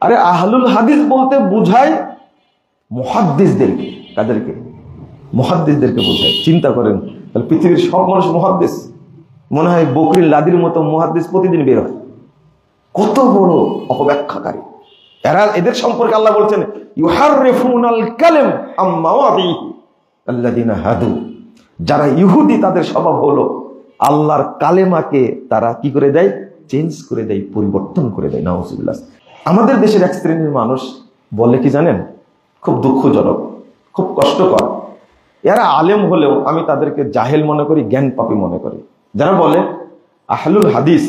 আরে আহলুল হাদিস বলতে বুঝায় মুহাদ্দিসদেরকে। কাদেরকে? মুহাদ্দিসদেরকে বোঝায়। চিন্তা করেন, তাহলে পৃথিবীর সব মানুষ মুহাদ্দিস? মনে হয় বকরির লাদির মতো মুহাদ্দিস প্রতিদিন বের হয়। কত বড় অপব্যাখ্যাকারী এরা! এদের সম্পর্কে আল্লাহ বলছেন ইউহাররিফুনাল কালিম আম মাওয়াদিহি আল্লাযিনা হাদু। যারা ইহুদি তাদের স্বভাব হলো আল্লাহর কালেমাকে তারা কি করে দেয়? চেঞ্জ করে দেয়, পরিবর্তন করে দেয়। নাউজুবিল্লাহ। আমাদের দেশের এক শ্রেণীর মানুষ বলে কি জানেন? খুব দুঃখজনক, খুব কষ্টকর। এরা আলেম হলেও আমি তাদেরকে জাহেল মনে করি, জ্ঞান পাপী মনে করি। যারা বলে আহলুল হাদিস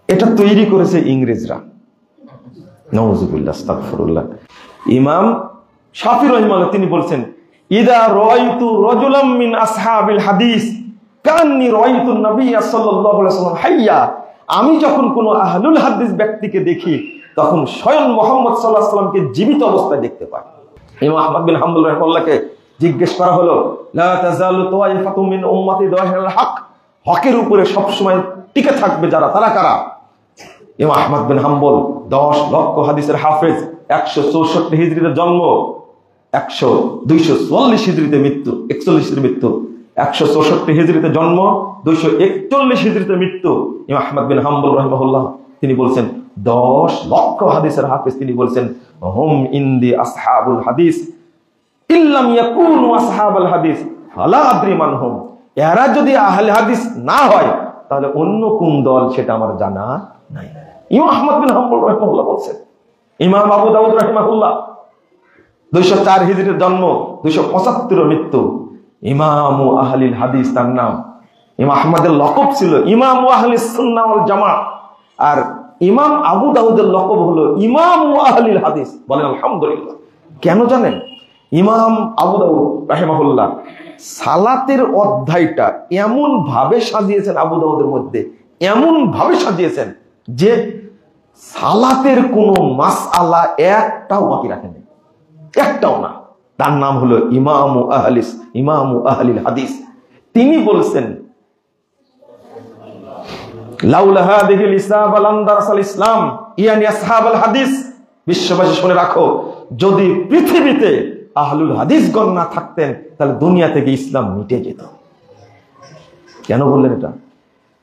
এটা তৈরি করেছে ইংরেজরা। নাউজুবিল্লাহ, আস্তাগফিরুল্লাহ। ইমাম শাফি রাহিমাহুল্লাহ তিনি বলছেন ইদা রাআইতু রাজুলাম মিন আসহাবিল হাদিস কান্নী রাআইতু নবী সাল্লাল্লাহু আলাইহি ওয়াসাল্লাম হাইয়া। আমি যখন কোনো আহলুল হাদিস ব্যক্তিকে দেখি তখন স্বয়ং মুহাম্মদ সাল্লাল্লাহু আলাইহি ওয়াসাল্লামকে জীবিত অবস্থায় দেখতে পাই। ইমাম আহমদ বিন হাম্বল রাহিমাহুল্লাহকে জিজ্ঞেস করা হলো লা তাযালু তাওয়াইফাতুম মিন উম্মতি যাহিরুল হক, হকের উপরে সব সময় টিকে থাকবে যারা, তারা কারা? ইমাম আহমদ বিন হাম্বল 10 লক্ষ হাদিসের হাফেজ, 164 হিজরিতে জন্ম, 244 হিজরিতে মৃত্যু, 41 মৃত্যু। 164 হিজরিতে জন্ম, 241 হিজরিতে মৃত্যু। ইমাম আহমদ বিন হাম্বল রাহিমাহুল্লাহ তিনি বলছেন 10 লক্ষ হাদিসের হাফেজ। তিনি বলছেন হুম ইনদি আসহাবুল হাদিস ইল্লাম ইয়াকুনু আসহাবুল হাদিস ফালা আদরি মান হুম। এরা যদি আহলে হাদিস না হয় তাহলে অন্য কোন দল সেটা আমার জানা নাই। ইমাম আহমদ বিন হাম্বল রাহিমাহুল্লাহ বলছেন। ইমাম আবু দাউদ রাহিমাহুল্লাহ 204 হিজরিতে জন্ম, 275 মৃত্যু। ইমামু আহলিল হাদিস তার নাম। ইমাম আহমদের লকব ছিল ইমামু আহলিস সুন্নাহ ওয়াল জামাআহ, আর ইমাম আবু দাউদের লকব হলো ইমামু আহলিল হাদিস। বলেন আলহামদুলিল্লাহ। কেন জানেন? ইমাম আবু দাউদ রাহিমাহুল্লাহ সালাতের অধ্যায়টা এমন ভাবে সাজিয়েছেন, আবু দাউদের মধ্যে এমন ভাবে সাজিয়েছেন যে সালাতের কোনো মাসআলা একটাও বাকি রাখেনি, একটাও না। তার নাম হলো ইমামু আহলিল হাদিস। তিনি বলছেন লাউলা হাদিহিল ইসলাম আলান্দারাসাল ইসলাম ইয়ানি আসহাবুল হাদিস। বিশ্ববাসী শুনে রাখো, যদি পৃথিবীতে আহলুল হাদিসগণ না থাকতেন তাহলে দুনিয়া থেকে ইসলাম মিটে যেত। কেন বললেন এটা?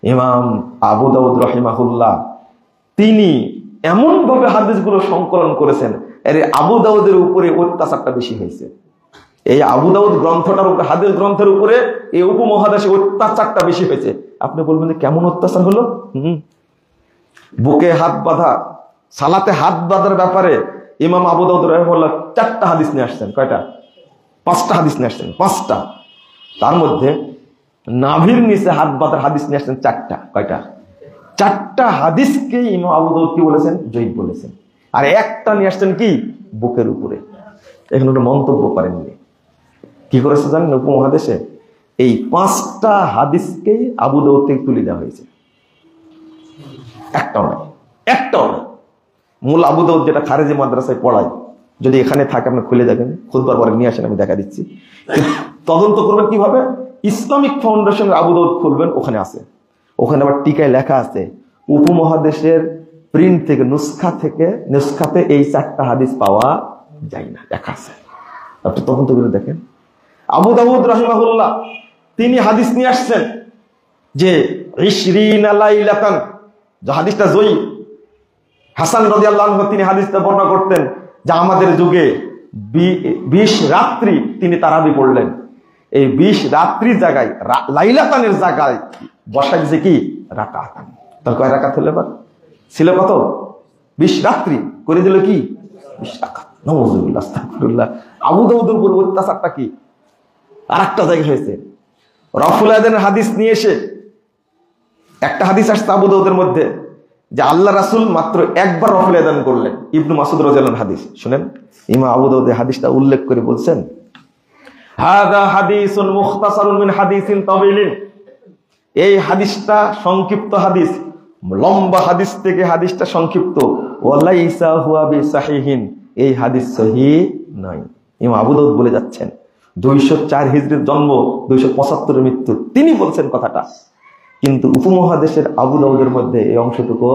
ইমাম আবু দাউদ রাহিমাহুল্লাহ তিনি এমন ভাবে হাদিসগুলো সংকলন করেছেন, এর আবু দাউদের উপরে অত্যাচারটা বেশি হয়েছে। এই আবু দাউদ গ্রন্থটার উপরে, হাদিস গ্রন্থের উপরে এই উপমহাদেশে অত্যাচারটা বেশি হয়েছে। আপনি বলবেন যে কেমন অত্যাচার হলো? বুকে হাত বাঁধা, সালাতে হাত বাঁধার ব্যাপারে ইমাম আবু দাউদ রাহিমাহুল্লাহ 4টা হাদিস নিয়ে আসছেন। কয়টা? 5টা হাদিস নিয়ে আসছেন, 5টা। তার মধ্যে নাভির নিচে হাত বাঁধার হাদিস নিয়ে আসছেন 4টা। কয়টা? 4টা হাদিসকে ইমাম আবু দাউদ কি বলেছেন? জয়ীফ বলেছেন। আর একটা নিয়ে আসছেন কি? বুকের উপরে। এখানে একটা মন্তব্য করেননি। কি করেছে জানেন? উপমহাদেশে এই 5টা হাদিসকেই আবু দাউদ থেকে তুলে দেওয়া হয়েছে। একটাও নয়, একটাও নয়। মূল আবু দাউদ যেটা খারেজি মাদ্রাসায় পড়ায়, যদি এখানে থাকে আপনি খুলে যাবেন, খুদবার পরে নিয়ে আসেন, আমি দেখা দিচ্ছি। তদন্ত করবেন কিভাবে? ইসলামিক ফাউন্ডেশনের আবু দাউদ খুলবেন, ওখানে আছে। ওখানে আবার টিকায় লেখা আছে উপমহাদেশের প্রিন্ট থেকে, নুসখাতে এই 4টা হাদিস পাওয়া যায় না, লেখা আছে। আপনি তদন্ত করে দেখেন। আবু দাউদ রাহিমাহুল্লাহ তিনি হাদিস নিয়ে আসছেন যে 20 লাইলাতান, যে হাদিসটা জয়ীফ। হাসান রাদিয়াল্লাহু আনহু তিনি হাদিসটা বর্ণনা করতেন যে আমাদের যুগে 20 রাত্রি তিনি তারাবি পড়লেন। এই 20 রাত্রির জায়গায়, লাইলাতানের জায়গায় বসা দিয়েছে কি? রাকাতান। তাহলে কয় রাকাত হলো? এবার ছিল কত? 20 রাত্রি করে দিল কি? 20 রাকাত। নাউযুবিল্লাহ, আস্তাগফিরুল্লাহ। আবু দাউদের উপর অত্যাচারটা কি? আরেকটা জায়গায় হয়েছে। রফুল আযানের হাদিস নিয়ে এসে একটা হাদিস আসছে আবু দাউদের মধ্যে যে আল্লাহ রাসূল মাত্র একবার রফুল আযান করলেন। ইবনু মাসউদ রাদিয়াল্লাহু আনহু হাদিস শুনেন। ইমাম আবু দাউদ এই হাদিসটা উল্লেখ করে বলছেন হাদা হাদিসুন মুখতাসারুন মিন হাদিসিন তাওয়িলিন। এই হাদিসটা সংক্ষিপ্ত হাদিস, লম্বা হাদিস থেকে হাদিসটা সংক্ষিপ্ত। ওয়ালাইসা হুয়া বিসাহিহিন, এই হাদিস সহিহ নয়। ইমাম আবু দাউদ বলে যাচ্ছেন 204 হিজরির জন্ম, 275 মৃত্যু। তিনি বলছেন কথাটা, কিন্তু উপমহাদেশের আবু দাউদের মধ্যে এই অংশটুকু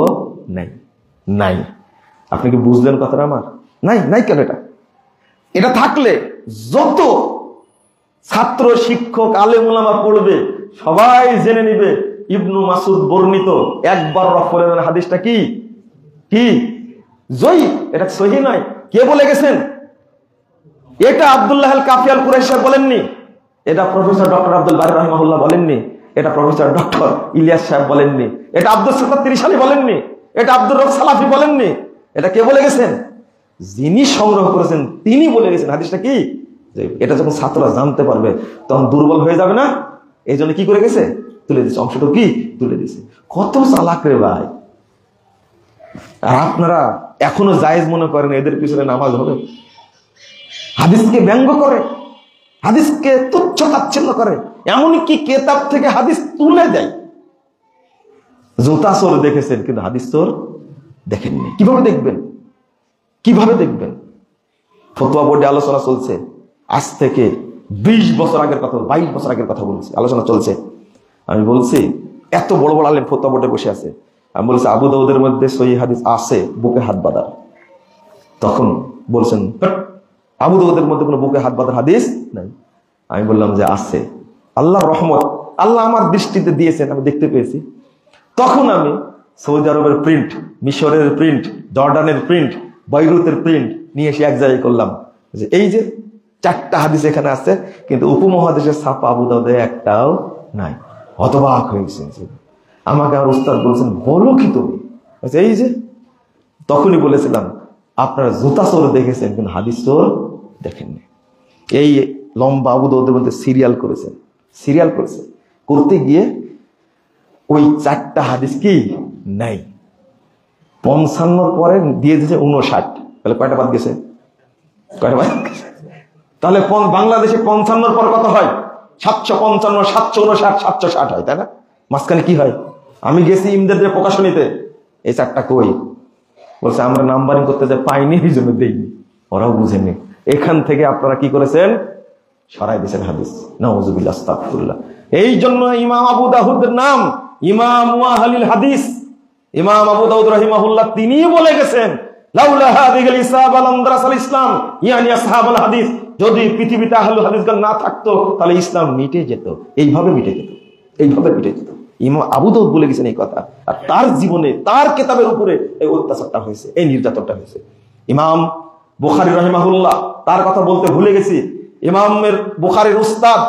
নাই। আপনি কি বুঝলেন কথাটা আমার? নাই নাই কেন? এটা থাকলে যত ছাত্র শিক্ষক আলেম ওলামা পড়বে সবাই জেনে নিবে ইবনু মাসউদ বর্ণিত একবার রফলের হাদিসটা কি কি জয়ী, এটা সহিহ নয়। কে বলে গেছেন? এটা আব্দুল্লাহ আল কাফি আল কুরাইশি বলেননি, এটা প্রফেসর ডক্টর আব্দুল বারী রাহিমাহুল্লাহ বলেননি, এটা প্রফেসর ডক্টর ইলিয়াস সাহেব বলেননি, এটা আব্দুল সাত্তার তিরিশালী বলেননি, এটা আব্দুর রব সালাফি বলেননি। এটা কে বলে গেছেন? যিনি সংগ্রহ করেছেন তিনি বলে গেছেন হাদিসটা কি। এটা যখন ছাত্ররা জানতে পারবে তখন দুর্বল হয়ে যাবে না, এই জন্য কি করে গেছে? তুলে দিচ্ছে, অংশটা কি তুলে দিচ্ছে। কত চালাক রে ভাই! আর আপনারা এখনো জায়েজ মনে করেন এদের পিছনে নামাজ হবে? হাদিসকে ব্যঙ্গ করে, হাদিসকে তুচ্ছ তাচ্ছিল্য করে, এমনকি কেতাব থেকে হাদিস তুলে দেয়। জুতা চোর দেখেছেন কিন্তু হাদিস চোর দেখেননি। কিভাবে দেখবেন? কিভাবে দেখবেন? ফতোয়া বোর্ডে আলোচনা চলছে, আজ থেকে 20 বছর আগের কথা, 22 বছর আগের কথা বলছি, আলোচনা চলছে। আমি বলছি এত বড় বড় আলেম ফতোয়া বোর্ডে বসে আছে, আমি বলছি আবু দাউদের মধ্যে সহিহ হাদিস আছে বুকে হাত বাঁধার। তখন বলছেন আবু দাউদের মধ্যে কোনো বুকে হাত বাঁধার হাদিস নাই। আমি বললাম যে আছে, আল্লাহর রহমত, আল্লাহ আমার দৃষ্টিতে দিয়েছেন, আমি দেখতে পেয়েছি। তখন আমি সৌদি আরবের প্রিন্ট, মিশরের প্রিন্ট, জর্ডানের প্রিন্ট, বৈরুতের প্রিন্ট নিয়ে এসে এক জায়গায় করলাম যে এই যে 4টা হাদিস এখানে আছে, কিন্তু উপমহাদেশের ছাপা আবু দাউদে একটাও নাই। হতবাক হয়ে গেছে। আমাকে আর উস্তাদ বলছেন বলো কি তুমি? এই যে তখনই বলেছিলাম আপনারা জুতা চোর দেখেছেন কিন্তু হাদিস চোর দেখেননি। এই লম্বা আবু দাউদের মধ্যে সিরিয়াল করেছেন, সিরিয়াল করেছে, করতে গিয়ে ওই 4টা হাদিস কি নাই। 55 পরে দিয়ে দিয়েছে 59। তাহলে কয়টা বাদ গেছে? কয়টা বাদ গেছে? তাহলে বাংলাদেশে 55 পর কত হয়? 755, 759, 760 হয়, তাই না? মাঝখানে কি হয়? আমি গেছি ইমদাদের প্রকাশনীতে, এই 4টা কই? বলছে আমরা নাম্বারিং করতে যাই, পাইনি, এই জন্য দেইনি। ওরাও বুঝেনি। এখান থেকে আপনারা কি করেছেন? সরাই দিয়েছেন হাদিস। নাউযুবিল্লাহ, আস্তাগফিরুল্লাহ। এই জন্য ইমাম আবু দাউদের নাম ইমাম আহলিল হাদিস। ইমাম আবু দাউদ রাহিমাহুল্লাহ তিনি বলে গেছেন লাউলা হাযিহিল ইসাবা লাম দারাসাল ইসলাম, ইয়ানি আসহাবুল হাদিস। যদি পৃথিবীতে আহলুল হাদিসগণ না থাকতো তাহলে ইসলাম মিটে যেত, এইভাবে মিটে যেত, এইভাবে মিটে যেত। ইমাম আবু দাউদ বলে গেছেন এই কথা। আর তার জীবনে, তার কিতাবের উপরে এই অত্যাচারটা হয়েছে, এই নির্যাতনটা হয়েছে। ইমাম বুখারী রাহিমাহুল্লাহ, তার কথা বলতে ভুলে গেছি। ইমামের বুখারীর উস্তাদ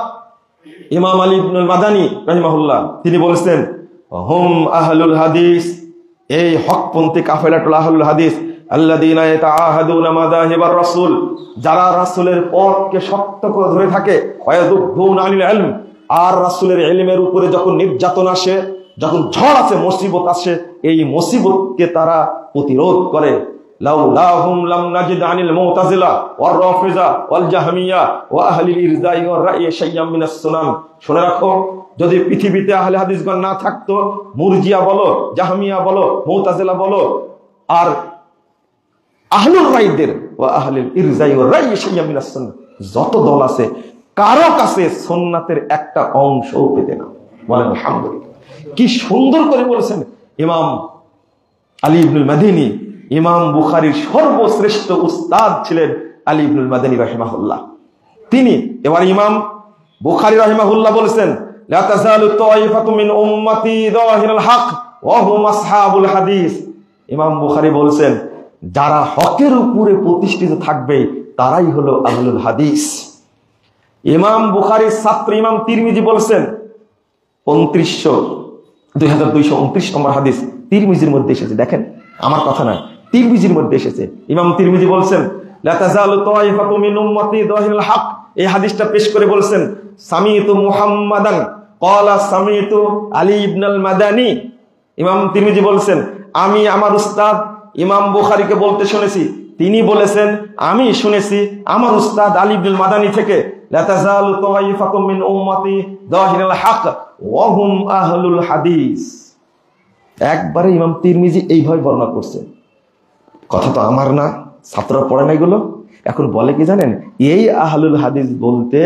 ইমাম আলী ইবনুল মাদানী রাহিমাহুল্লাহ তিনি বলেছেন হুম আহলুল হাদিস, এই হকপন্থী কাফেলাতুল আহলুল হাদিস আল্লাযীনা ইয়াতাআহাদুনা মাযাহিবার রাসূল, যারা রাসূলের পথকে শক্ত করে ধরে থাকে, ওয়ায়াযুবুনা আনিল ইলম, আর রাসূলের ইলমের উপরে যখন নির্যাতন আসে, যখন ঝড় আসে, মুসিবত আসে, এই মুসিবতকে তারা প্রতিরোধ করে। লাউলাহুম লাম নাজিদ আনিল মুতাজিলা ওয়ার রাফিজা ওয়াল জাহমিয়া ওয়া আহলিল ইরজাই ওয়ার রাই শাইয়াম মিনাস সুনান। শুনে রাখো, যদি পৃথিবীতে আহলে হাদিসগণ না থাকতো, মুরজিয়া বলো, জাহমিয়া বলো, মুতাজিলা বলো, আর আহলুর রাইদের ওয়া আহলিল ইরজাই ওয়ার রাই শাইয়াম মিনাস সুনান, যত দল আছে কারো কাছে সুন্নাতের একটা অংশও পেতে না। বলেন আলহামদুলিল্লাহ। কি সুন্দর করে বলেছেন ইমাম আলী ইবনুল মাদিনী। ইমাম বুখারীর সর্বশ্রেষ্ঠ উস্তাদ ছিলেন আলী ইবনুল মাদানী রাহিমাহুল্লাহ। তিনি এবার ইমাম বুখারী রাহিমাহুল্লাহ বলেছেন লা তাযালু তায়ফাতু মিন উম্মতি যাহিরুল হক ওয়া হুম আসহাবুল হাদিস। ইমাম বুখারী বলেছেন যারা হকের উপরে প্রতিষ্ঠিত থাকবে তারাই হলো আহলুল হাদিস। ইমাম বুখারীর ছাত্র ইমাম তিরমিজি বলেছেন 2229 নম্বর হাদিস তিরমিজির মধ্যে এসেছে। দেখেন, আমার কথা নয়, তিরমিজির মধ্যে এসেছে। ইমাম তিরমিজি বলছেন লা তাযালু তায়ফাতু মিন উম্মতি যাহিরুল হক, এই হাদিসটা পেশ করে বলেছেন সামিতু মুহাম্মাদান ক্বালা সামিতু আলী ইবনুল মাদানী। ইমাম তিরমিজি বলছেন আমি আমার উস্তাদ ইমাম বুখারীকে বলতে শুনেছি, তিনি বলেছেন আমি শুনেছি আমার উস্তাদ আলী ইবনুল মাদানী থেকে লা তাযালু তায়ফাতু মিন উম্মতি যাহিরুল হক ওয়া হুম আহলুল হাদিস। একবারে ইমাম তিরমিজি এইভাবে বর্ণনা করছেন। কথা তো আমার না, ছাত্ররা পড়ে না এগুলো। এখন বলে কি জানেন, এই আহলুল হাদিস বলতে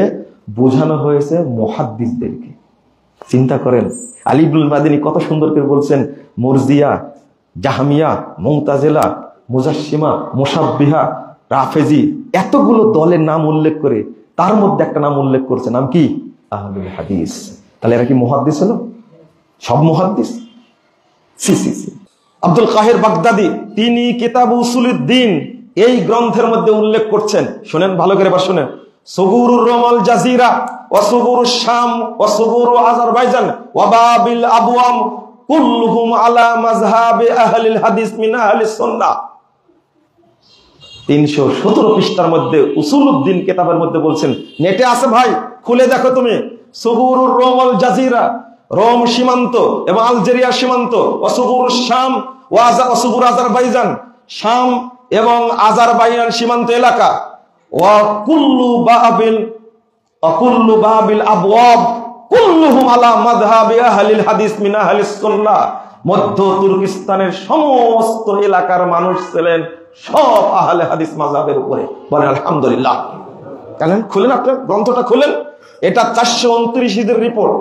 বোঝানো হয়েছে মুহাদ্দিসদেরকে। চিন্তা করেন, আলী ইবনুল মাদানী কত সুন্দর করে বলছেন মুরজিয়া, জাহমিয়া, মুতাজিলা, মুজাসসিমা, মুশাব্বিহা, রাফেজি, এতগুলো দলের নাম উল্লেখ করে তার মধ্যে একটা নাম উল্লেখ করছে, নাম কি? আহলুল হাদিস। তাহলে এরা কি মুহাদ্দিস হলো? সব মুহাদ্দিস? সি সি সি। আব্দুল কাহির বাগদাদি তিনি কিতাব উসুলুদ্দিন এই গ্রন্থের মধ্যে উল্লেখ করছেন, শুনেন ভালো করে, এবার শুনেন, সুগুরুর রোমাল জাজিরা ওয়া সুগুরুশ শাম ওয়া সুগুরু আজারবাইজান ওয়া বাবিল আবওয়াম কুল্লুহুম আলা মাযহাবি আহলিল হাদিস মিন আহলিস সুন্নাহ। 317 পৃষ্ঠার মধ্যে উসুলুদ্দিন কিতাবের মধ্যে বলছেন, নেটে আছে ভাই, খুলে দেখো তুমি, সুগুরুর রোমাল জাজিরা, রোম সীমান্ত এবং আলজেরিয়া সীমান্ত, ওয়া সুগুরুশ শাম ওয়া সুগুরু আজারবাইজান, শাম এবং আজারবাইজান সীমান্ত এলাকা, ওয়া কুল্লু বাবিল আবওয়াব কুল্লুহুম আলা মাযহাবি আহলিল হাদিস মিন আহলিস সুন্নাহ। মধ্য তুর্কিস্তানের সমস্ত এলাকার মানুষ ছিলেন সব আহলে হাদিস মাযহাবের উপরে। বলেন আলহামদুলিল্লাহ। জানেন, খুলেন আপনার গ্রন্থটা খুলেন, এটা 429 হিজরির রিপোর্ট।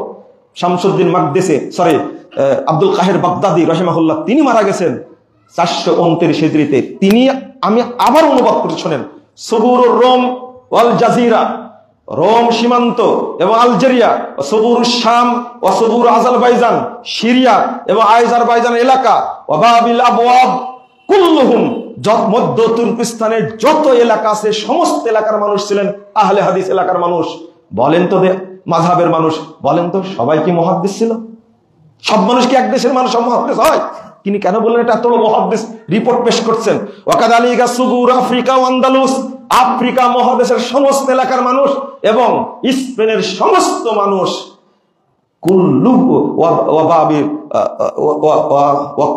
শামসুদ্দিন মাকদেসি, আব্দুল কাহির বাগদাদি রাহিমাহুল্লাহ, তিনি মারা গেছেন 429 হিজরিতে। তিনি, আমি আবার অনুবাদ করে শোনেন, সুগুরুর রোম ওয়াল জাজিরা, রোম সীমান্ত এবং আলজেরিয়া, সুগুরুশ শাম ওয়া সুগুরু আজারবাইজান, সিরিয়া এবং আজারবাইজান এলাকা, ওয়া বাবিল আবওয়াব কুল্লুহুম, মধ্য তুর্কিস্তানের যত এলাকা আছে সমস্ত এলাকার মানুষ ছিলেন আহলে হাদিস এলাকার মানুষ। বলেন তো মাযহাবের মানুষ, বলেন তো সবাই কি মুহাদ্দিস ছিল? সব মানুষ কি এক দেশের মানুষ মুহাদ্দিস হয়? তিনি কেন বললেন এটা এত মুহাদ্দিস রিপোর্ট পেশ করছেন? ওয়াকাদালিকা সুগুর আফ্রিকা ও আন্দালুস, আফ্রিকা মহাদেশের সমস্ত এলাকার মানুষ এবং স্পেনের সমস্ত মানুষ, কুল্লুহু ওয়া বাবি ওয়া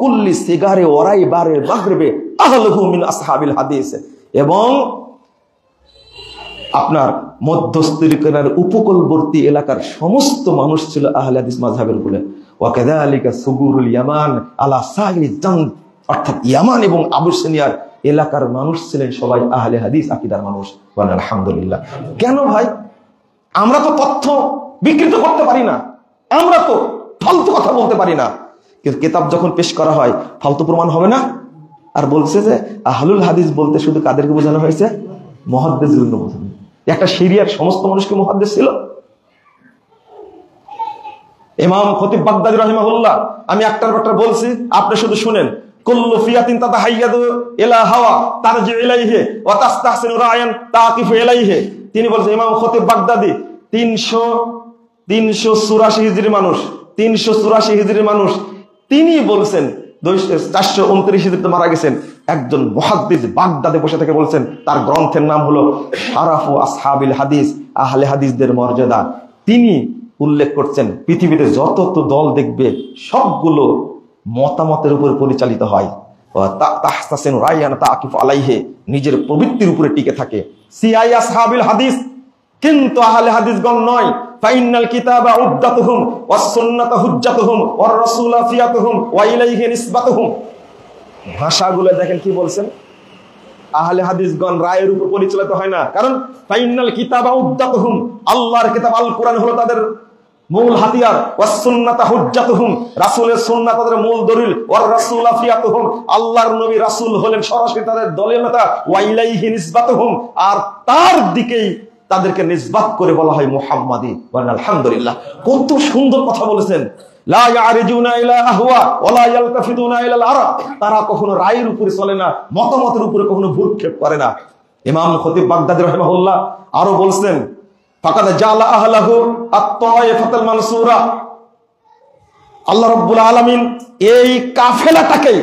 কুল্লি সিগারে ওরাই বারে মাগরিবে আহলুহু মিন আসহাবিল হাদিস, এবং আপনার মধ্যস্থিরকার উপকূলবর্তী এলাকার সমস্ত মানুষ ছিল আহলে হাদিস মাযহাবের উপরে। ওয়া কাযালিকা সুগুরুল ইয়ামান আলা সাহিল জান, অর্থাৎ ইয়ামান এবং আবিসিনিয়ার এলাকার মানুষ ছিলেন সবাই আহলে হাদিস আকীদার মানুষ। বলেন আলহামদুলিল্লাহ। কেন ভাই? আমরা তো তথ্য বিকৃত করতে পারি না, আমরা তো ফালতু কথা বলতে পারি না, কিন্তু কিতাব যখন পেশ করা হয় ফালতু প্রমাণ হবে না। আর বলছে যে আহলুল হাদিস বলতে শুধু কাদেরকে বোঝানো হয়েছে? মুহাদ্দিসগুলো বোঝানো। একটা সিরিয়ার সমস্ত মানুষকে মুহাদ্দিস ছিল? ইমাম খতিব বাগদাদি রাহিমাহুল্লাহ, আমি একটার পর একটা বলছি, আপনি শুধু শুনেন, কুল্লু ফিয়াতিন তাতাহাইয়াদু ইলা হাওয়া তারজি ইলাইহি ওয়া তাস্তাহসিনু রায়ান তাকিফু ইলাইহি। তিনি বলছেন, ইমাম খতিব বাগদাদি 384 হিজরি মানুষ, 384 হিজরির মানুষ, তিনি বলছেন 429 হিজরিতে মারা গেছেন, একজন মুহাদ্দিস বাগদাদে বসে থেকে বলছেন, তার গ্রন্থের নাম হলো শারাফু আসহাবিল হাদিস, আহলে হাদিসদের মর্যাদা। তিনি উল্লেখ করছেন পৃথিবীতে যত দল দেখবে সবগুলো মতামতের উপর পরিচালিত হয়, নিজের প্রবৃত্তির উপরে টিকে থাকে। সিআই আসহাবিল হাদিস, কিন্তু আহলে হাদিসগণ নয়। ফাইনাল কিতাবা উদ্দাতুহুম ওয়াস সুন্নাতু হুজ্জাতুহুম ওয়ার রাসূলু ফিয়াতুহুম ওয়া ইলাইহি নিসবাতুহুম। ভাষাগুলো দেখেন কি বলছেন, আহলে হাদিসগণ রায়ের উপর পরিচালিত হয় না, কারণ ফাইনাল কিতাবা উদ্দাতুহুম, আল্লাহর কিতাব আল কোরআন হলো তাদের মূল হাতিয়ার, ওয়াস সুন্নাতু হুজ্জাতুহুম, রাসূলের সুন্নাত তাদের মূল দলিল, ওয়ার রাসূলু ফিয়াতুহুম, আল্লাহর নবী রাসূল হলেন সরাসরি তাদের দলিল নেতা, ওয়া ইলাইহি নিসবাতুহুম, আর তার দিকেই তাদেরকে নিসবাত করে বলা হয় মুহাম্মাদি। বলেন আলহামদুলিল্লাহ। কত সুন্দর কথা বলেছেন। লা ইয়ারিজুনা ইলা আহওয়া ওয়া লা ইয়ালতাফিতুনা ইলাল আরা, তারা কখনো রায়ের উপরে চলে না, মতামতের উপরে কখনো ভ্রুক্ষেপ করে না। ইমাম খতিব বাগদাদি রাহিমাহুল্লাহ আরো বলছেন, ফাকাদ জালা আহলাহু আত-তায়েফাতুল মানসুরা, আল্লাহ রাব্বুল আলামিন এই কাফেলাটাকে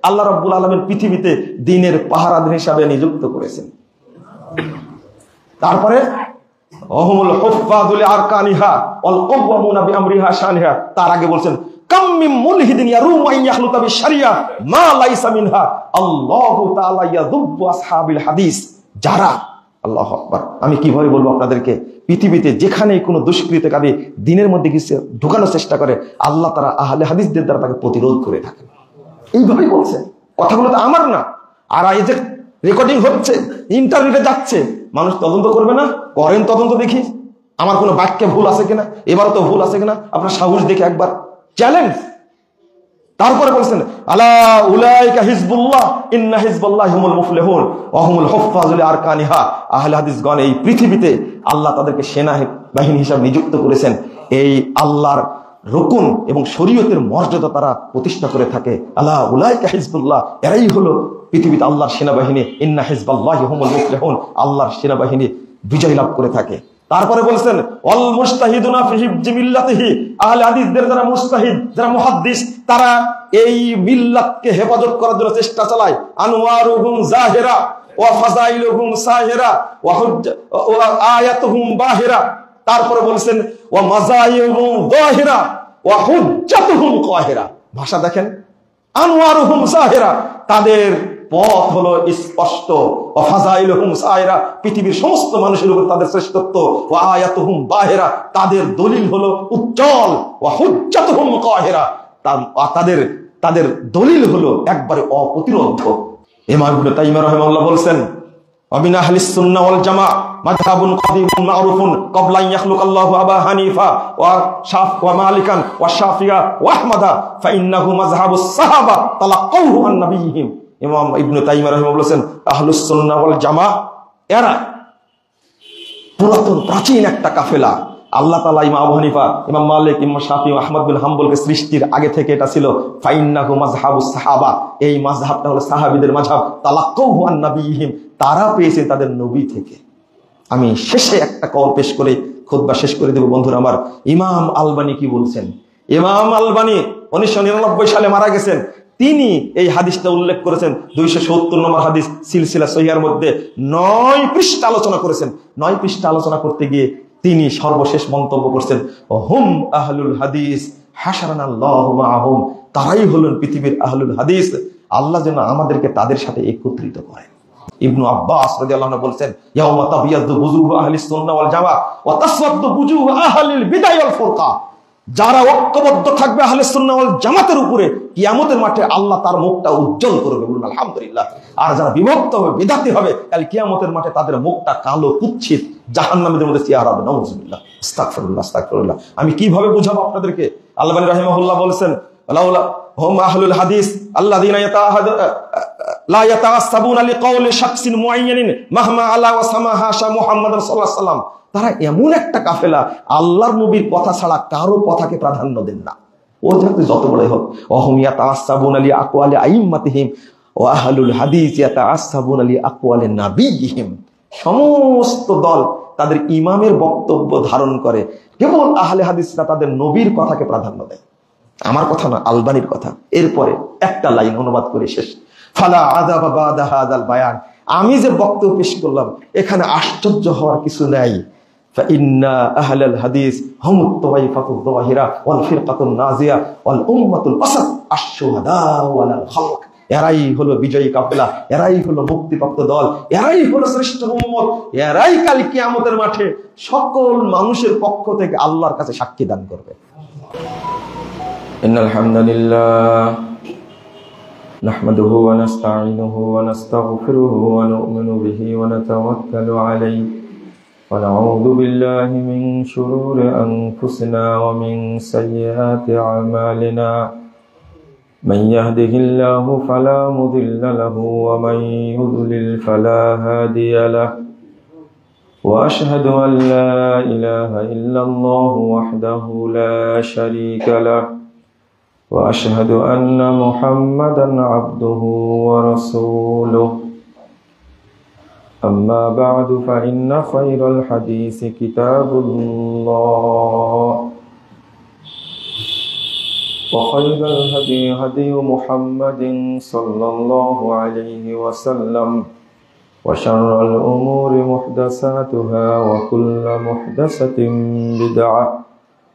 আল্লাহ রাব্বুল আলামিন পৃথিবীতে দ্বীনের পাহারাদার হিসাবে নিযুক্ত করেছেন। তারপরে ওহুমুল হুফাযুল আরকানিহা ওয়াল কাওয়ামুনা বিআমরিহা শানিহা, তার আগে বলছেন কাম মিন মুলহিদিন ইয়ারুমু আন ইয়াখলুতা বিশ-শারিয়া মা লাইসা মিনহা আল্লাহু তাআলা ইয়াযুব্বু আসহাবিল হাদিস। যারা, আল্লাহু আকবার, আমি কিভাবে বলবো আপনাদেরকে, পৃথিবীতে যেখানেই কোনো দুষ্কৃতকারী দ্বীনের মধ্যে কিছু ঢোকানোর চেষ্টা করে, আল্লাহ তাআলা আহলে হাদিসদের দ্বারা তাকে প্রতিরোধ করে থাকেন। এইভাবেই বলছেন, কথাগুলো তো আমার না। আর এই যে রেকর্ডিং হচ্ছে, ইন্টারনেটে যাচ্ছে, মানুষ তদন্ত করবে না? করেন তদন্ত, দেখি আমার কোনো বাক্যে ভুল আছে কিনা, এবারও তো ভুল আছে কিনা, আপনার সাহস দেখে একবার চ্যালেঞ্জ। তারপরে বলছেন আলা উলাইকা হিজবুল্লাহ ইন্না হিজবাল্লাহি হুমুল মুফলিহুন ওয়া হুমুল হুফাজুল আরকানিহা। আহলে হাদিসগণ এই পৃথিবীতে আল্লাহ তাদেরকে সেনা বাহিনী হিসাবে নিযুক্ত করেছেন, এই আল্লাহর রুকুন এবং শরীয়তের মর্যাদা তারা প্রতিষ্ঠা করে থাকে। আলা উলাইকা হিজবুল্লাহ, এরাই হলো পৃথিবীতে আল্লাহর সেনাবাহিনী। ইন্না হিজবাল্লাহি হুমুল মুফলিহুন, আল্লাহর সেনাবাহিনী বিজয় লাভ করে থাকে। তারপরে বলছেন ওয়াল মুজতাহিদুনা ফি হিফজি মিল্লাতিহি, আহলে হাদিসদের যারা মুজতাহিদ, যারা মুহাদ্দিস, তারা এই মিল্লাতকে হেফাজত করার জন্য চেষ্টা চালায়। আনওয়ারুহুম জাহিরা ওয়া ফাযাইলুহুম সাহিরা ওয়া আয়াতুহুম বাহিরা। তারপরে বলছেন ওয়া মাযাইহুম যাহিরা ওয়া হুজ্জাতুহুম কাহিরা। ভাষা দেখেন, আনওয়ারুহুম জাহিরা, তাদের পথ হলো স্পষ্ট, ওয়া ফাযাইলুহুম সাহিরা, পৃথিবীর সমস্ত মানুষের উপর তাদের শ্রেষ্ঠত্ব, ওয়া আয়াতুহুম বাহিরা, তাদের দলিল হলো উজ্জ্বল, ওয়া হুজ্জাতুহুম কাহিরা, তাদের দলিল হলো একবারে অপ্রতিরোধ্য। ইমাম ইবনে তাইমিয়া রাহিমাহুল্লাহ বলছেন ওয়ামিন আহলিস সুন্নাহ ওয়াল জামা মাযহাবুন কাদীমুন মা'রুফুন ক্বাবলা আন ইয়াখলুকাল্লাহু আবা হানিফা ওয়া মালিকান ওয়া শাফিয়া ওয়া আহমাদা ফাইন্নাহু মাযহাবুস সাহাবা তালাক্কাউহু আন নাবিয়িহিম। ইমাম ইবনে তাইমিয়া রাহিমাহুল্লাহ বলেন আহলুস সুন্নাহ ওয়াল জামা এরা পুরাতন প্রাচীন একটা কাফেলা। আল্লাহ তাআলা ইমাম আবু হানিফা, ইমাম মালিক, ইমাম শাফি, আহমদ বিন হাম্বলকে সৃষ্টির আগে থেকে এটা ছিল ফাইন্নাহু মাযহাবুস সাহাবা, এই মাযহাবটা হলো সাহাবীদের মাযহাব। তালাক্কাউহু আন নাবিয়িহিম, তারা পেয়েছেন তাদের নবী থেকে। আমি শেষে একটা কল পেশ করে খুতবা শেষ করে দেব বন্ধুরা আমার। ইমাম আলবানী কি বলছেন? ইমাম আলবানী 1999 সালে মারা গেছেন। তিনি এই হাদিসটা উল্লেখ করেছেন 270 নম্বর হাদিস সিলসিলা সহিহার মধ্যে 9 পৃষ্ঠা আলোচনা করেছেন। 9 পৃষ্ঠা আলোচনা করতে গিয়ে তিনি সর্বশেষ মন্তব্য করছেন হুম আহলুল হাদিস হাশারানাল্লাহু মাআহুম, তারাই হলেন পৃথিবীর আহলুল হাদিস, আল্লাহ যেন আমাদেরকে তাদের সাথে একত্রিত করেন। ইবনু আব্বাস রাদিয়াল্লাহু আনহু বলেন ইয়াউমা তাবিয়াদু বুজুহু আহলিস সুন্নাহ ওয়াল জামা ওয়া তাসওয়াদু বুজুহু আহলিল বিদআহ ওয়াল ফুরকা। যারা ঐক্যবদ্ধ থাকবে আহলে সুন্নাহ ওয়াল জামাতের উপরে, কিয়ামতের মাঠে আল্লাহ তার মুখটা উজ্জ্বল করবে, বলুন আলহামদুলিল্লাহ। আর যারা বিভক্ত হবে, বিদাতি হবে, কাল কিয়ামতের মাঠে তাদের মুখটা কালো কুৎসিত জাহান্নামীদের মধ্যে চেহারা হবে। নাউযুবিল্লাহ, আস্তাগফিরুল্লাহ, আস্তাগফিরুল্লাহ। আমি কিভাবে বুঝাবো আপনাদেরকে? আল্লাহু রাহিমাহুল্লাহ বলেছেন লাউলা হুম আহলুল হাদিস আল্লাযীনা লা ইয়াতাআসসাবুনা লিকাউলি শাখসিন মুআয়্যানিন মাহমা আলা ওয়া সামাহা মুহাম্মাদুর সাল্লাল্লাহু আলাইহি ওয়াসাল্লাম। তারা এমন একটা কাফেলা, আল্লাহর নবীর কথা ছাড়া কারো কথাকে প্রাধান্য দেন না, ও যত বড়ই হোক। ওয়াহুম ইয়াতাআসসাবুনা লি আকওয়ালি আইম্মাতিহিম ওয়া আহলুল হাদিস ইয়াতাআসসাবুনা লি আকওয়ালি নাবিয়্যিহিম। সমস্ত দল তাদের ইমামের বক্তব্য ধারণ করে, কেবল আহলে হাদিসরা তাদের নবীর কথাকে প্রাধান্য দেয়। আমার কথা না, আলবানীর কথা। এরপরে একটা লাইন অনুবাদ করে শেষ। ফালা আযাবা বাদা হাযাল বায়ান। আমি যে বক্তব্য পেশ করলাম, এখানে আশ্চর্য হওয়ার কিছু নাই। ফাইন্না আহলাল হাদিস হুমুত তাওয়াইফাতুদ যাহিরা ওয়াল ফিরকাতুন নাজিয়া ওয়াল উম্মাতুল ওয়াসাত আশ-শুহাদা ওয়াল খালক। এরাই হলো বিজয়ী কাফেলা, এরাই হলো মুক্তিপ্রাপ্ত দল, এরাই হলো শ্রেষ্ঠ উম্মত, এরাই কাল কিয়ামতের মাঠে সকল মানুষের পক্ষ থেকে আল্লাহর কাছে সাক্ষী দান করবে। ইন্নাল হামদুলিল্লাহ নাহমাদুহু ওয়া নাস্তাঈনুহু ওয়া নাস্তাগফিরুহু ওয়া নু'মিনু বিহি ওয়া নাতাওয়াক্কালু আলাইহি ওয়া নাউযু বিল্লাহি মিন শুরুরি আনফুসিনা ওয়া মিন সাইয়্যাতি আমালিনা। মান ইয়াহদিহিল্লাহু ফালা মুদিল্লা লাহু ওয়া মান ইউদ্লিল ফালা হাদিয়া লাহু। ওয়া আশহাদু আন লা ইলাহা ইল্লাল্লাহু ওয়াহদাহু লা শারীকা লাহু وأشهد أن محمدا عبده ورسوله. أما بعد فإن خير الحديث كتاب الله وخير الهدي هدي محمد صلى الله عليه وسلم وشر الأمور محدثاتها وكل محدثة بدعة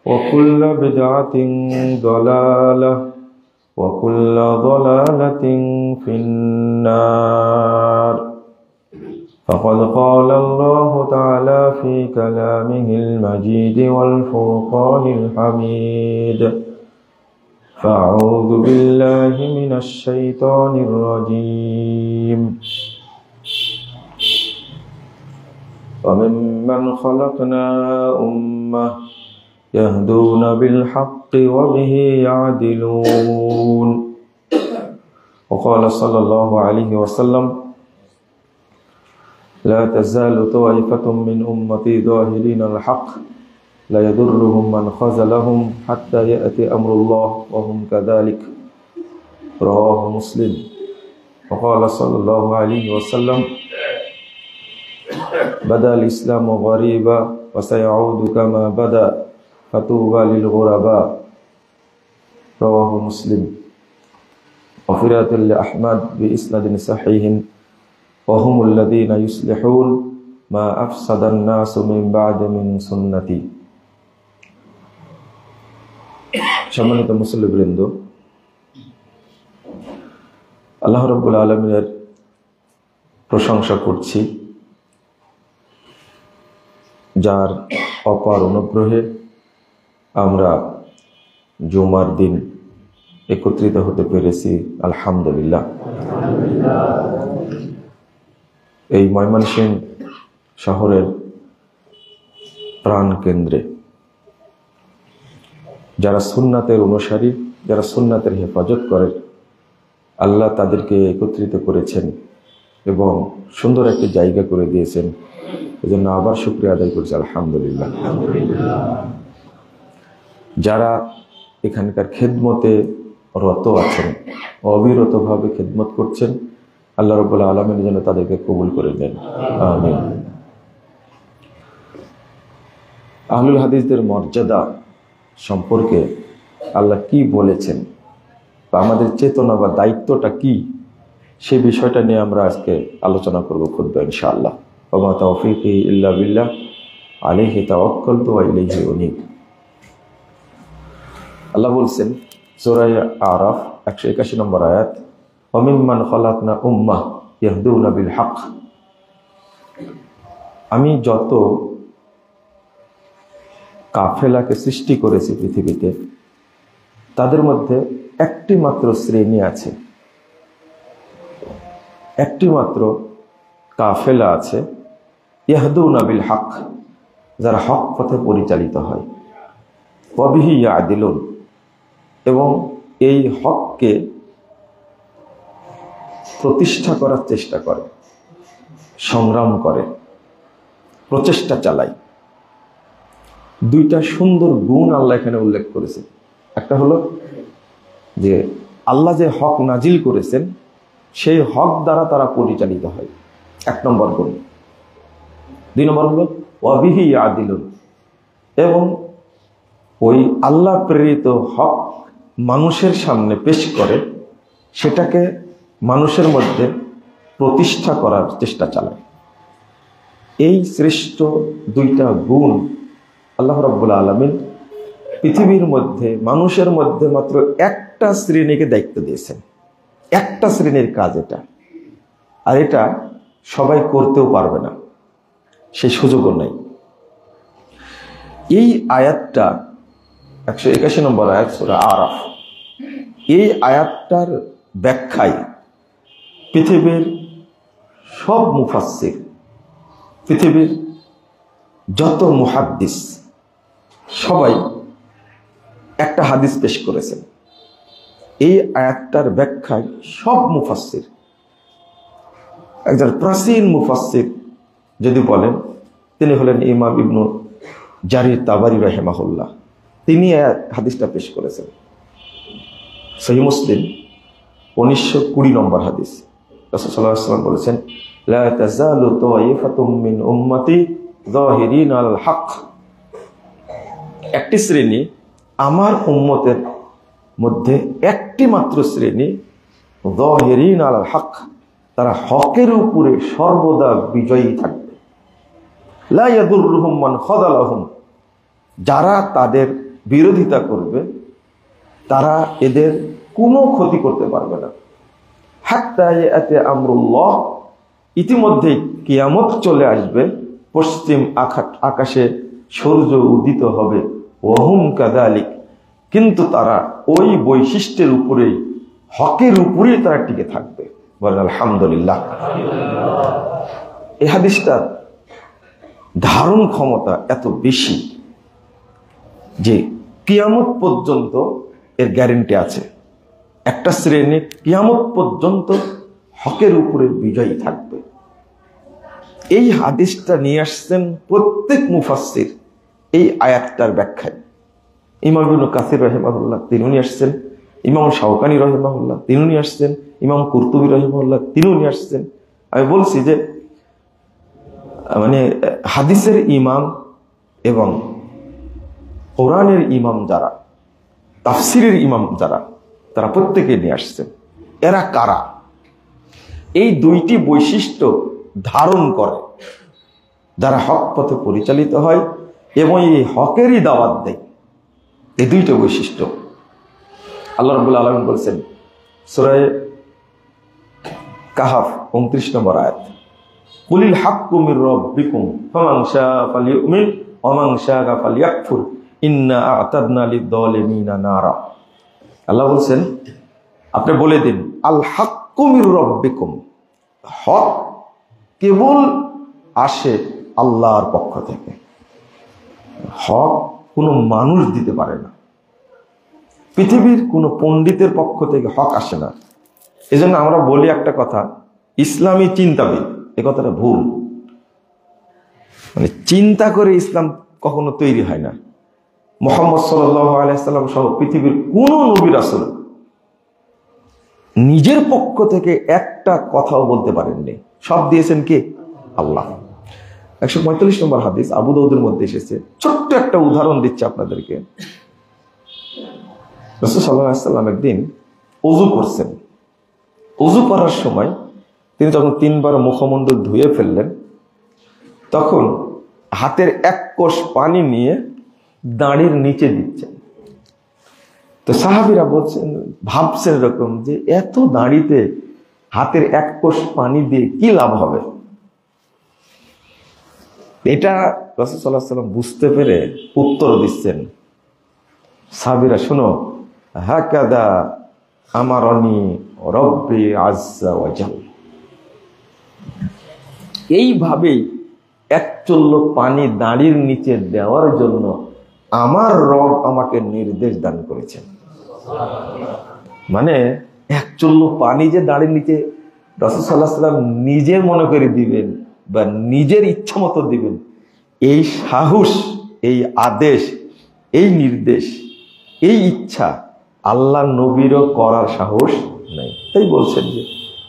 وكل بدعة ضلالة وكل ضلالة في النار. فقد قال الله تعالى في كلامه المجيد والفرقان الحميد. فأعوذ بالله من الشيطان الرجيم. وممن خلقنا أمة يهدون بالحق وبه يعدلون. وقال صلى الله عليه وسلم لا تزال طائفة من أمتي ظاهرين الحق لا يضرهم من خذلهم حتى يأتي أمر الله وهم كذلك. رواه مسلم. وقال صلى الله عليه وسلم بدأ الإسلام غريبا وسيعود كما بدأ فطوبى للغرباء. رواه مسلم. وفي رواية لأحمد بإسناد صحيح وهم الذين يصلحون ما أفسد الناس من بعد من سنتي. সম্মানিত মুসল্লিবৃন্দ, আল্লাহ রাব্বুল আলামিনের প্রশংসা করছি, যার অপার অনুগ্রহে আমরা জুমার দিন একত্রিত হতে পেরেছি। আলহামদুলিল্লাহ। এই ময়মনসিংহ শহরের প্রাণ কেন্দ্রে যারা সুন্নাতের অনুসারী, যারা সুন্নাতের হেফাজত করে, আল্লাহ তাদেরকে একত্রিত করেছেন এবং সুন্দর একটি জায়গা করে দিয়েছেন। এজন্য আবার শুকরিয়া আদায় করছি আলহামদুলিল্লাহ। যারা এখানকার খেদমতে রত আছেন, অবিরতভাবে খেদমত করছেন, আল্লাহ রাব্বুল আলামিন যেন তাদেরকে কবুল করে নেন, আমিন। আহলুল হাদিসদের মর্যাদা সম্পর্কে আল্লাহ কি বলেছেন বা আমাদের চেতনা বা দায়িত্বটা কি, সেই বিষয়টা নিয়ে আমরা আজকে আলোচনা করব খুতবা ইনশাআল্লাহ। ওয়া মা তাওফীকি ইল্লা বিল্লাহ আলাইহি তাওয়াক্কালতু ওয়া ইলাইহি উনীব। আল্লাহ বলছেন সূরা আরাফ 181 নম্বর আয়াত, ওয়া মিম্মান খালাকনা উম্মাহ ইয়াহদুনা বিল হক। আমি যত কাফেলাকে সৃষ্টি করেছি পৃথিবীতে, তাদের মধ্যে একটি মাত্র শ্রেণী আছে, একটি মাত্র কাফেলা আছে, ইয়াহদুনা বিল হক, যারা হক পথে পরিচালিত হয়, ওয়া বিহি ইয়াদিলুন, এবং এই হককে প্রতিষ্ঠা করার চেষ্টা করে, সংগ্রাম করে, প্রচেষ্টা চালায়। দুইটা সুন্দর গুণ আল্লাহ এখানে উল্লেখ করেছে। একটা হলো যে আল্লাহ যে হক নাজিল করেছেন, সেই হক দ্বারা তারা পরিচালিত হয়, 1 নম্বর গুণ। 2 নম্বর হলো ওয়া বিহি ইয়াদিলুন, এবং ওই আল্লাহ প্রেরিত হক মানুষের সামনে পেশ করে, সেটাকে মানুষের মধ্যে প্রতিষ্ঠা করার চেষ্টা চালায়। এই শ্রেষ্ঠ দুইটা গুণ আল্লাহ রাব্বুল আলামিন পৃথিবীর মধ্যে, মানুষের মধ্যে মাত্র একটা শ্রেণীকে দায়িত্ব দিয়েছেন। একটা শ্রেণীর কাজ এটা, আর এটা সবাই করতেও পারবে না, সেই সুযোগও নেই। এই আয়াতটা 181 নম্বর আয়াত সূরা আরাফ, এই আয়াতটার ব্যাখ্যায় পৃথিবীর সব মুফাসসির, পৃথিবীর যত মুহাদ্দিস, সবাই একটা হাদিস পেশ করেছেন। এই আয়াতটার ব্যাখ্যায় সব মুফাসসির, একজন প্রাচীন মুফাসসির যদি বলেন, তিনি হলেন ইমাম ইবনু জারির তাবারি রাহিমাহুল্লাহ। তিনি হাদিসটা পেশ করেছেন। সহিহ মুসলিম 1920 নম্বর হাদিস। রাসূল সাল্লাল্লাহু আলাইহি ওয়াসাল্লাম বলেছেন, লা তাযালু তায়িফাতুম মিন উম্মতি যাহিরিন আল হক। একটি শ্রেণী আমার উম্মতের মধ্যে, একটি মাত্র শ্রেণী যাহিরিন আল হক, তারা হকের উপরে সর্বদা বিজয়ী থাকবে। লা ইয়াদুররুহুম মান খাযালাহুম, যারা তাদের বিরোধিতা করবে তারা এদের কোনো ক্ষতি করতে পারবে না। হাত্তা ইয়াতি আমরুল্লাহ, ইতিমধ্যে কিয়ামত চলে আসবে, পশ্চিম আকাশে সূর্য উদিত হবে। ওয়াহুম কাযালিক, কিন্তু তারা ওই বৈশিষ্ট্যের উপরেই, হকের উপরেই তারা টিকে থাকবে। বলেন আলহামদুলিল্লাহ। এই হাদিসটার ধারণ ক্ষমতা এত বেশি যে কিয়ামত পর্যন্ত এর গ্যারেন্টি আছে। একটা শ্রেণী কিয়ামত পর্যন্ত হকের উপরে বিজয়ী থাকবে। এই হাদিসটা নিয়ে আসছেন প্রত্যেক মুফাসসির এই আয়াতটার ব্যাখ্যায়। ইমাম ইবনে কাসির রাহিমাহুল্লাহ তিনি নিয়ে আসছেন, ইমাম শাওকানি রাহিমাহুল্লাহ তিনি নিয়ে আসছেন, ইমাম কুরতুবী রাহিমাহুল্লাহ তিনি নিয়ে আসছেন। আমি বলছি যে মানে হাদিসের ইমাম এবং কোরআনের ইমাম যারা, তাফসিরের ইমাম যারা, তারা প্রত্যেকে নিয়ে আসছেন। এরা কারা? এই দুইটি বৈশিষ্ট্য ধারণ করে যারা হক পথে পরিচালিত হয় এবং এই হকেরই দাওয়াত দেয়। এই দুইটা বৈশিষ্ট্য আল্লাহ রাব্বুল আলামিন বলছেন সূরা কাহাফ 29 নম্বর আয়াত, কুলিল হাক্কু মির রাব্বিকুম ফামান শাআ ফালিউমিন ওয়া মান শাআ ফালিয়াকফুর ইন্না আ'তাদনা লিয-যালিমিনা নারা। আল্লাহ বলছেন আপনি বলে দিন আল হাক্কু মির রাব্বিকুম, হক কেবল আসে আল্লাহর পক্ষ থেকে। হক কোনো মানুষ দিতে পারে না, পৃথিবীর কোনো পণ্ডিতের পক্ষ থেকে হক আসে না। এজন্য আমরা বলি একটা কথা, ইসলামী চিন্তাবিদ, এ কথাটা ভুল। মানে চিন্তা করে ইসলাম কখনো তৈরি হয় না। মুহাম্মদ সাল্লাল্লাহু আলাইহি সাল্লাম সহ পৃথিবীর কোন নবী রাসূল নিজের পক্ষ থেকে একটা কথাও বলতে পারেননি। সব দিয়েছেন কে? আল্লাহ। 145 নম্বর হাদিস আবু দাউদের মধ্যে এসেছে। ছোট্ট একটা উদাহরণ দিচ্ছি আপনাদেরকে। রাসূল সাল্লাল্লাহু আলাইহি সাল্লাম একদিন ওযু করছেন। ওযু করার সময় তিনি যখন 3 বার মুখমণ্ডল ধুয়ে ফেললেন, তখন হাতের এক কোষ পানি নিয়ে দাঁড়ির নিচে দিচ্ছেন। তো সাহাবীরা বলছেন, ভাবছেন এরকম যে এত দাঁড়িতে হাতের এক কোষ পানি দিয়ে কি লাভ হবে। এটা রাসূল সাল্লাল্লাহু আলাইহি সাল্লাম বুঝতে পেরে উত্তর দিচ্ছেন, সাহাবীরা শোনো, হাকাদা আমারনি রব্বি আজ্জা ওয়া জাল, এইভাবেই এক চুল্লু পানি দাঁড়ির নিচে দেওয়ার জন্য আমার রব আমাকে নির্দেশ দান করেছেন। মানে এক চুল্লু পানি যে দাঁড়ির নিচে রাসূল সাল্লাল্লাহু আলাইহি সাল্লাম নিজে মনে করে দিবেন বা নিজের ইচ্ছা মতো দিবেন, এই সাহস, এই আদেশ, এই নির্দেশ, এই ইচ্ছা আল্লাহ নবীরও করার সাহস নাই। তাই বলছেন যে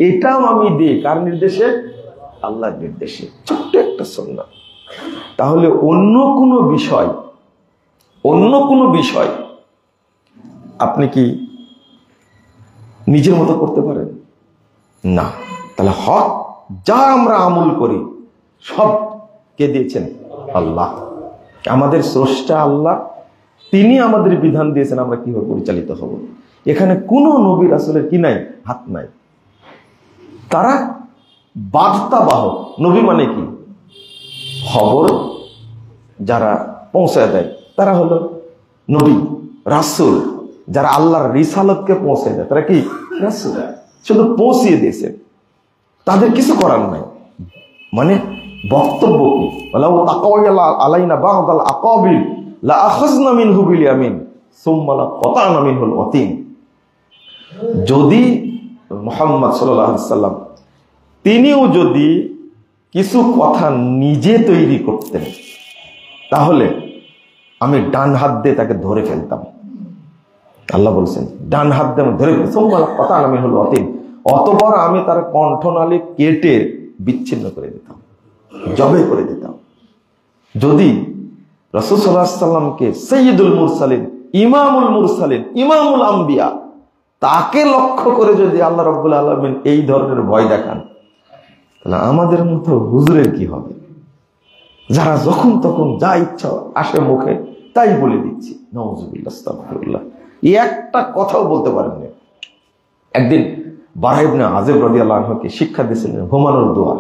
এটাও আমি দিই কার নির্দেশে? আল্লাহর নির্দেশে। ছোট্ট একটা সুন্নাত। তাহলে অন্য কোনো বিষয় আপনি কি নিজের মতো করতে পারেন না। তাহলে হক যা আমরা আমল করি সব কে দিয়েছেন? আল্লাহ। আমাদের স্রষ্টা আল্লাহ, তিনি আমাদের বিধান দিয়েছেন আমরা কিভাবে পরিচালিত হব। এখানে কোনো নবী রাসূলের কি নাই? হাত নাই। তারা বার্তাবাহক। নবী মানে কি? খবর যারা পৌঁছায় দেয় তারা হলো নবী। রাসূল যারা আল্লাহর রিসালাতকে পৌঁছে দেয় তারা কি? রাসূল। শুধু পৌঁছিয়ে দিয়েছে, তাদের কিছু করার নাই। মানে বক্তব্য কি? ওয়ালাউ তাকাওয়ালা আলাইনা বা'দাল আকাবিল লা আখাযনা মিনহু বিল ইয়ামিন সুম্মা লা কাতা'না মিনহুল ওয়াতিন। যদি মুহাম্মদ সাল্লাল্লাহু আলাইহি সাল্লাম তিনিও যদি কিছু কথা নিজে তৈরি করতেন, তাহলে আমি ডান হাত দিয়ে তাকে ধরে ফেলতাম। আল্লাহ বলছেন ডান হাত দিয়ে আমি ধরে ফেলতাম, সুম্মা লা কাতা'না মিনহুল ওয়াতিন, অতঃপর আমি তার কণ্ঠনালী কেটে বিচ্ছিন্ন করে দিতাম, জবে করে দিতাম। যদি রাসূল সাল্লাল্লাহু আলাইহি সাল্লামকে সাইয়্যিদুল মুরসালিন, ইমামুল মুরসালিন, ইমামুল আম্বিয়া, তাকে লক্ষ্য করে যদি আল্লাহ রাব্বুল আলামিন এই ধরনের ভয় দেখান, তাহলে আমাদের মতো হুজুরের কি হবে, যারা যখন তখন যা ইচ্ছা আসে মুখে তাই বলে দিচ্ছি। নাউযুবিল্লাহ, আস্তাগফিরুল্লাহ। এই একটা কথাও বলতে পারেননি। একদিন বারা ইবনে আযিব রাদিয়াল্লাহু আনহুকে শিক্ষা দিয়েছিলেন ঘুমানোর দোয়া।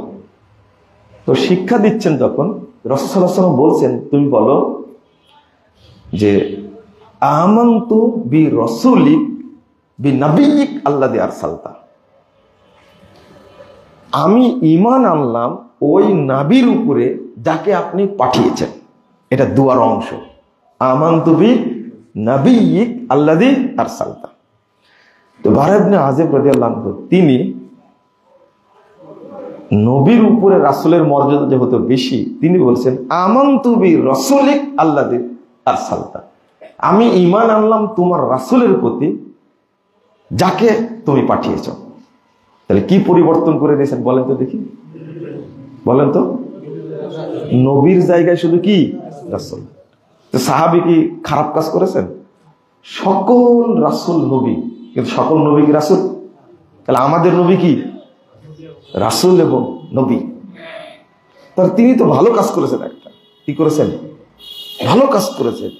তো শিক্ষা দিচ্ছেন যখন রাসূল সাল্লাল্লাহু আলাইহি ওয়াসাল্লাম বলছেন, তুমি বলো যে আমানতু বি রাসূলিক বি নাবিয়িক আল্লাযী আরসালতা, আমি ঈমান আনলাম ওই নবীর উপরে যাকে আপনি পাঠিয়েছেন। এটা দুয়ার অংশ। আমানতু বি নাবিয়্যিক আল্লাযী আরসালতা। তো বারা ইবনে আযিব রাদিয়াল্লাহু আনহু তিনি নবীর উপরে রাসূলের মর্যাদা যেহেতু বেশি, তিনি বলছেন আমানতু বি রাসূলিক আল্লাযী আরসালতা, আমি ঈমান আনলাম তোমার রাসূলের প্রতি যাকে তুমি পাঠিয়েছো। তাহলে কি পরিবর্তন করে দিয়েছেন বলেন তো দেখি, বলেন তো। নবীর জায়গায় শুধু কি রাসূল। তো সাহাবী কি খারাপ কাজ করেছেন? সকল রাসূল নবী, কিন্তু সকল নবী কি রাসূল? তাহলে আমাদের নবী কি রাসূল এবং নবী। তাহলে তিনি তো ভালো কাজ করেছেন, একটা কি করেছেন, ভালো কাজ করেছেন।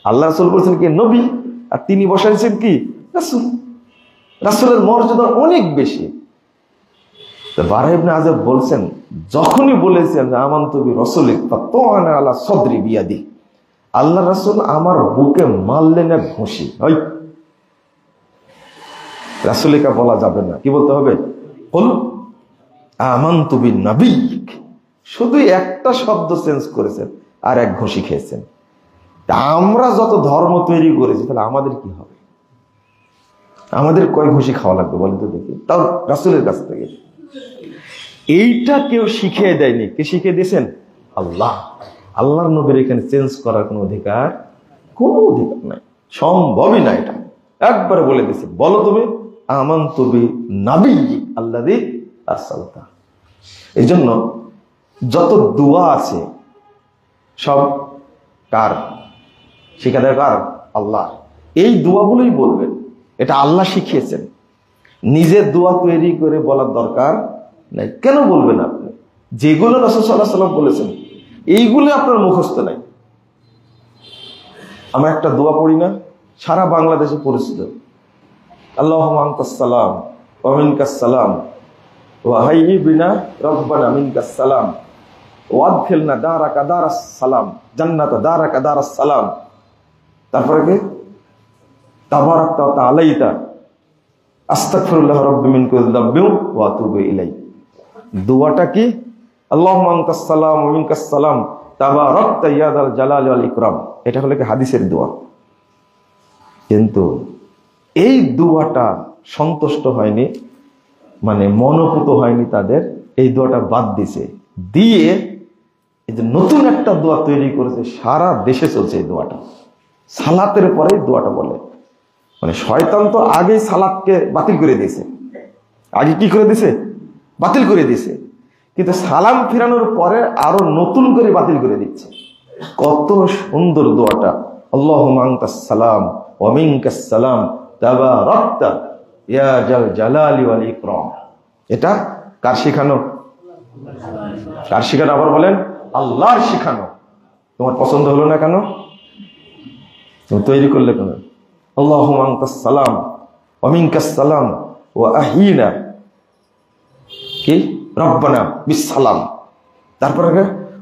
আল্লাহ রাসূল বলেছেন কি নবী, আর তিনি বসাইছেন কি রাসূল। রাসূলের মর্যাদা অনেক বেশি। তো বারা ইবনে আযিব বলছেন যখনই বলেছেন যে আমানতু বি রাসূলিক ফাতানা আলা সাদরি বিয়াদি, আল্লাহ রাসূল আমার বুকে মারলেন এক ঘুষি। ওই রাসূলিকা বলা যাবে না, কি বলতে হবে, কুল আমানতু বিন নাবিয়্যিক। শুধু একটা শব্দ চেঞ্জ করেছেন আর এক ঘুষি খেয়েছেন। আমরা যত ধর্ম তৈরি করেছি তাহলে আমাদের কি হবে? আমাদের কয় ঘুষি খাওয়া লাগবে বলেন তো দেখি, তাও রাসূলের কাছ থেকে। এইটা কেউ শিখিয়ে দেয়নি, কে শিখিয়ে দিয়েছেন? আল্লাহ। আল্লাহর নবীর এখানে চেঞ্জ করার কোনো অধিকার নাই, সম্ভবই না। এটা একবারে বলে দিয়েছে, বলো তুমি আমানতু বি নাবিয়্যিক আল্লাযী আরসালতা। এই জন্য যত দোয়া আছে সব কার শিখা দেয়? কার? আল্লাহ। এই দোয়াগুলোই বলবেন, এটা আল্লাহ শিখিয়েছেন। নিজের দোয়া তৈরি করে বলার দরকার নাই। কেন বলবেন আপনি? যেগুলো রাসূল সাল্লাল্লাহু আলাইহি ওয়াসাল্লাম বলেছেন এইগুলো আপনার মুখস্থ নাই। আমরা একটা দোয়া পড়ি না, সারা বাংলাদেশে পরিচিত, আল্লাহুম্মা আনতাস সালাম ওয়া মিনকাস সালাম ওয়া হাইয়্যি বিনা রাব্বানা মিনকাস সালাম ওয়া আদখিলনা দারাকা দারাস সালাম জান্নাতা দারাকা দারাস সালাম। তারপরে কি? তাবারাকতা ওয়া তাআলাইতা আস্তাগফিরুল্লাহ রাব্বি মিন কুল্লি যামবিন ওয়া আতুবু ইলাইহি। দোয়াটা কি? আল্লাহুম্মা আনতাস সালাম ওয়া মিনকাস সালাম তাবারাকতা ইয়া যাল জালালি ওয়াল ইকরাম। এটা হলো কি হাদিসের দোয়া। কিন্তু এই দোয়াটা সন্তুষ্ট হয়নি, মানে মনোপুত হয়নি তাদের, এই দোয়াটা বাদ দিছে, দিয়ে এই যে নতুন একটা দোয়া তৈরি করেছে, সারা দেশে চলছে এই দোয়াটা। সালাতের পরে দোয়াটা বলে, মানে শয়তান তো আগেই সালাতকে বাতিল করে দিয়েছে, আগে কি করে দিয়েছে? বাতিল করে দিয়েছে। কিন্তু সালাম ফিরানোর পরে আরো নতুন করে বাতিল করে দিচ্ছে। কত সুন্দর দোয়াটা, আল্লাহুম্মা আনতাস সালাম ওয়া মিনকাস সালাম তাবারাকতা ইয়া জাল জালালি ওয়াল ইকরাম। এটা কার শিখানো? কার শিখানো? আবার বলেন, আল্লাহর শিখানো। তোমার পছন্দ হলো না কেন? তুমি তৈরি করলে কেন? আল্লাহুম্মা আনতাস সালাম ওয়া মিনকাস সালাম ওয়া আহয়িনা কি রাব্বানা বিস সালাম। তারপরে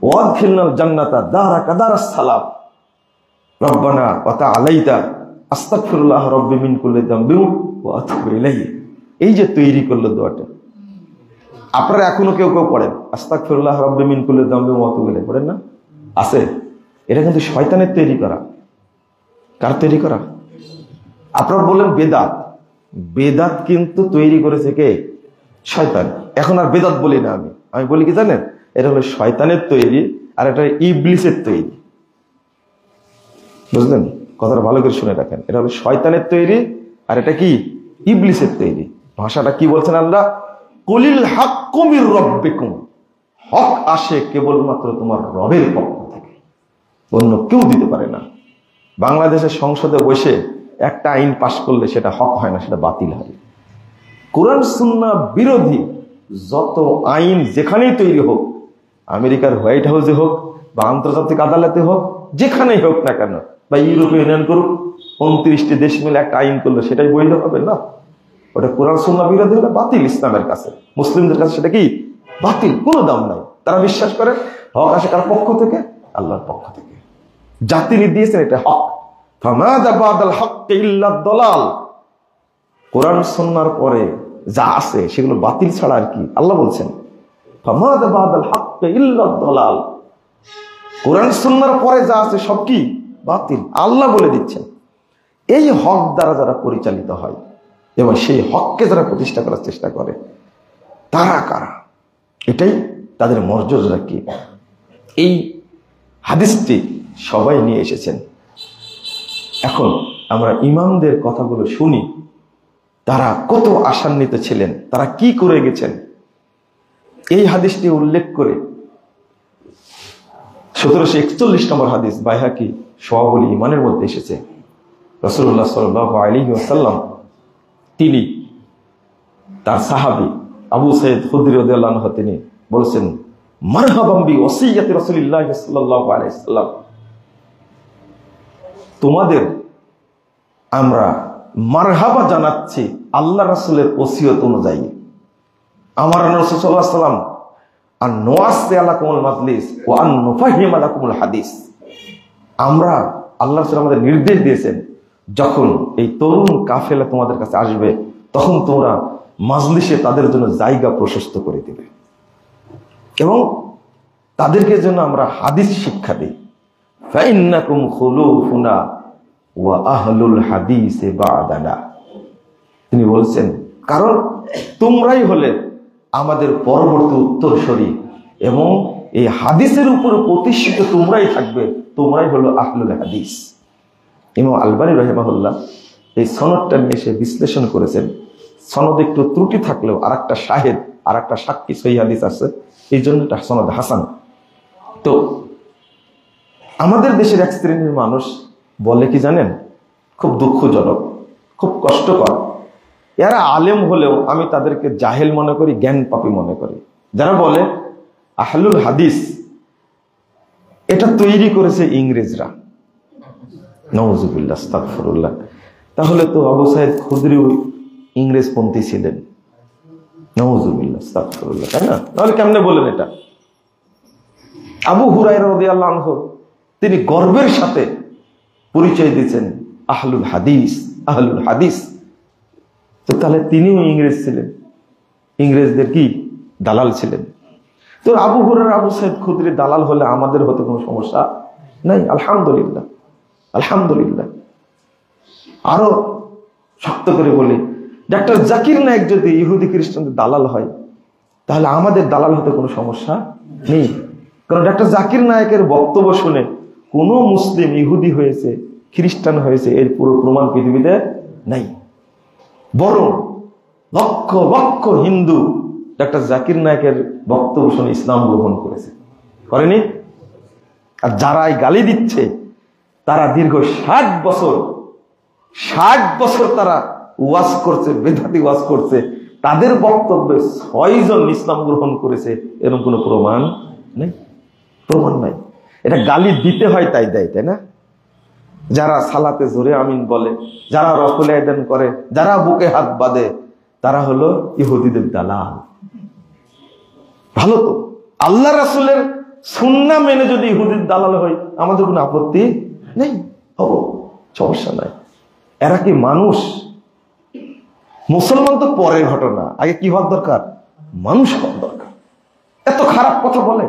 ওয়া আদখিলনাল জান্নাতা দারাকা দারাস সালাম রাব্বানা ওয়া তাআলাইতা আস্তাগফিরুল্লাহ রাব্বি মিন কুল্লি যামবিন ওয়া আতুবু ইলাইহি। এই যে তৈরি করলো দোয়াটা, আপনারা এখনো কেউ কেউ পড়েন আস্তাগফিরুল্লাহ রাব্বি মিন কুল্লি যামবিন ওয়া আতুবু ইলাইহি, পড়েন না? আছে। এটা কিন্তু শয়তানের তৈরি করা। কার তৈরি করা? আপনারা বলেন বেদাত। বেদাত কিন্তু তৈরি করেছে কে? শয়তান। এখন আর বেদাত বলি না, আমি বলি কি জানেন, এটা হলো শয়তানের তৈরি আর এটা ইবলিসের তৈরি। বুঝলেন? কথাটা ভালো করে শুনে রাখেন, এটা হলো শয়তানের তৈরি আর এটা কি? ইবলিসের তৈরি। ভাষাটা কি বলছেন আল্লাহ? কুলিল হাক্কু মির রাব্বিকুম, হক আসে কেবলমাত্র তোমার রবের পক্ষ থেকে, অন্য কেউ দিতে পারে না। বাংলাদেশের সংসদে বসে একটা আইন পাশ করলে সেটা হক হয় না, সেটা বাতিল হয়। কোরআন সুন্নাহ বিরোধী যত আইন যেখানেই তৈরি হোক, আমেরিকার হোয়াইট হাউসে হোক বা আন্তর্জাতিক আদালতে হোক, যেখানেই হোক না কেন, বা ইউরোপীয় ইউনিয়ন করুক, 29টি দেশ মিলে একটা আইন করলে সেটাই বৈধ হবে না। ওটা কোরআন সুন্নাহ বিরোধী হলে বাতিল। ইসলামের কাছে, মুসলিমদের কাছে সেটা কি? বাতিল, কোনো দাম নাই। তারা বিশ্বাস করে হক আসে কার পক্ষ থেকে? আল্লাহর পক্ষ থেকে। যা তিনি দিয়েছেন এটা হক। ফামাযা বাদাল হক্কি ইল্লা দালাল। কোরআন সুন্নাহর পরে যা আছে সেগুলো বাতিল ছাড়া আর কি? আল্লাহ বলছেন ফামাযা বাদাল হক্কি ইল্লা দালাল। কোরআন সুন্নাহর পরে যা আছে সব কি? বাতিল। আল্লাহ বলে দিচ্ছেন। এই হক দ্বারা যারা পরিচালিত হয় এবং সেই হককে যারা প্রতিষ্ঠা করার চেষ্টা করে, তারা কারা, এটাই তাদের মর্যাদা কি, এই হাদিসটি সবাই নিয়ে এসেছেন। এখন আমরা ইমামদের কথাগুলো শুনি, তারা কত আশান্বিত ছিলেন, তারা কি করে গেছেন। এই হাদিসটি উল্লেখ করে 1741 নম্বর হাদিস বাইহাকি শুআবুল ঈমানের মধ্যে এসেছে। রাসূলুল্লাহ সাল্লাল্লাহু আলাইহি ওয়াসাল্লাম তিনি তার সাহাবী আবু সাঈদ খুদরি রাদিয়াল্লাহু আনহু তিনি বলেছেন, মারহাবাম বি ওসিয়াতি রাসূলিল্লাহ সাল্লাল্লাহু আলাইহি ওয়াসাল্লাম, তোমাদের আমরা মারহাবা জানাচ্ছি আল্লাহ রাসূলের ওসিয়ত অনুযায়ী। আমার রাসূল সাল্লাল্লাহু আলাইহি ওয়াসাল্লাম আন নুআসি আলাকুমুল মাজলিস ওয়া আন নুফাহিম আলাকুমুল হাদিস, আমরা আল্লাহ রাসূল আমাদের নির্দেশ দিয়েছেন, যখন এই তরুণ কাফেলা তোমাদের কাছে আসবে তখন তোমরা মাজলিসে তাদের জন্য জায়গা প্রশস্ত করে দিবে এবং তাদেরকে জন্য আমরা হাদিস শিক্ষা দিই। ফাইন্নাকুম খুলুফুনা ওয়া আহলুল হাদিস বা'দানা, তিনি বলছেন কারণ তোমরাই হলে আমাদের পরবর্তী উত্তরসূরি এবং এই হাদিসের উপর প্রতিষ্ঠিত তোমরাই থাকবে, তোমরাই হলো আহলুল হাদিস। ইমাম আলবানী রাহিমাহুল্লাহ এই সনদটা নিয়ে এসে বিশ্লেষণ করেছেন। সনদে একটু ত্রুটি থাকলেও আরেকটা শাহেদ, আরেকটা সাক্ষী সহিহ হাদিস আছে, এই জন্য এটা সনদ হাসান। তো আমাদের দেশের এক শ্রেণীর মানুষ বলে কি জানেন, খুব দুঃখজনক, খুব কষ্টকর, এরা আলেম হলেও আমি তাদেরকে জাহেল মনে করি, জ্ঞান পাপী মনে করি। যারা বলে আহলুল হাদিস, এটা তৈরি করেছে ইংরেজরা। নাউযুবিল্লাহ, আস্তাগফিরুল্লাহ। তাহলে তো আবু সাঈদ খুদরি ইংরেজপন্থী ছিলেন, নাউযুবিল্লাহ, আস্তাগফিরুল্লাহ, তাই না? তাহলে কেমনে বলেন এটা? আবু হুরায়রা রাদিয়াল্লাহু আনহু তিনি গর্বের সাথে পরিচয় দিয়েছেন আহলুল হাদিস, আহলুল হাদিস। তো তাহলে তিনিও ইংরেজ ছিলেন, ইংরেজদের কি দালাল ছিলেন। তো আবু হুরায়রা আবু সাঈদ খুদরি দালাল হলে আমাদের হতে কোনো সমস্যা নাই, আলহামদুলিল্লাহ, আলহামদুলিল্লাহ। আরো শক্ত করে বলি, ডাক্তার জাকির নায়েক যদি ইহুদি খ্রিস্টানদের দালাল হয় তাহলে আমাদের দালাল হতে কোনো সমস্যা নেই, কারণ ডাক্তার জাকির নায়েকের বক্তব্য শুনে কোনো মুসলিম ইহুদি হয়েছে, খ্রিস্টান হয়েছে এর পুরো প্রমাণ পৃথিবীতে নাই। বরং লক্ষ লক্ষ হিন্দু ডাক্তার জাকির নায়েকের বক্তব্য শুনে ইসলাম গ্রহণ করেছে, করেনি? আর যারাই গালি দিচ্ছে তারা দীর্ঘ 60 বছর তারা ওয়াজ করছে, বেদাতি ওয়াজ করছে, তাদের বক্তব্যে 6 জন ইসলাম গ্রহণ করেছে, এরকম কোনো প্রমাণ নেই, প্রমাণ নাই। এটা গালি দিতে হয় তাই দেয়, তাই না? যারা সালাতে জোরে আমিন বলে, যারা রফুল আযান করে, যারা বুকে হাত বাঁধে, তারা হলো ইহুদিদের দালাল। ভালো তো, আল্লাহ রাসূলের সুন্নাহ মেনে যদি ইহুদির দালাল হয় আমাদের কোনো আপত্তি নেই, হবো, সমস্যা নাই। এরা কি মানুষ? মুসলমান তো পরের ঘটনা, আগে কি হওয়ার দরকার? মানুষ হওয়ার দরকার। এত খারাপ কথা বলে।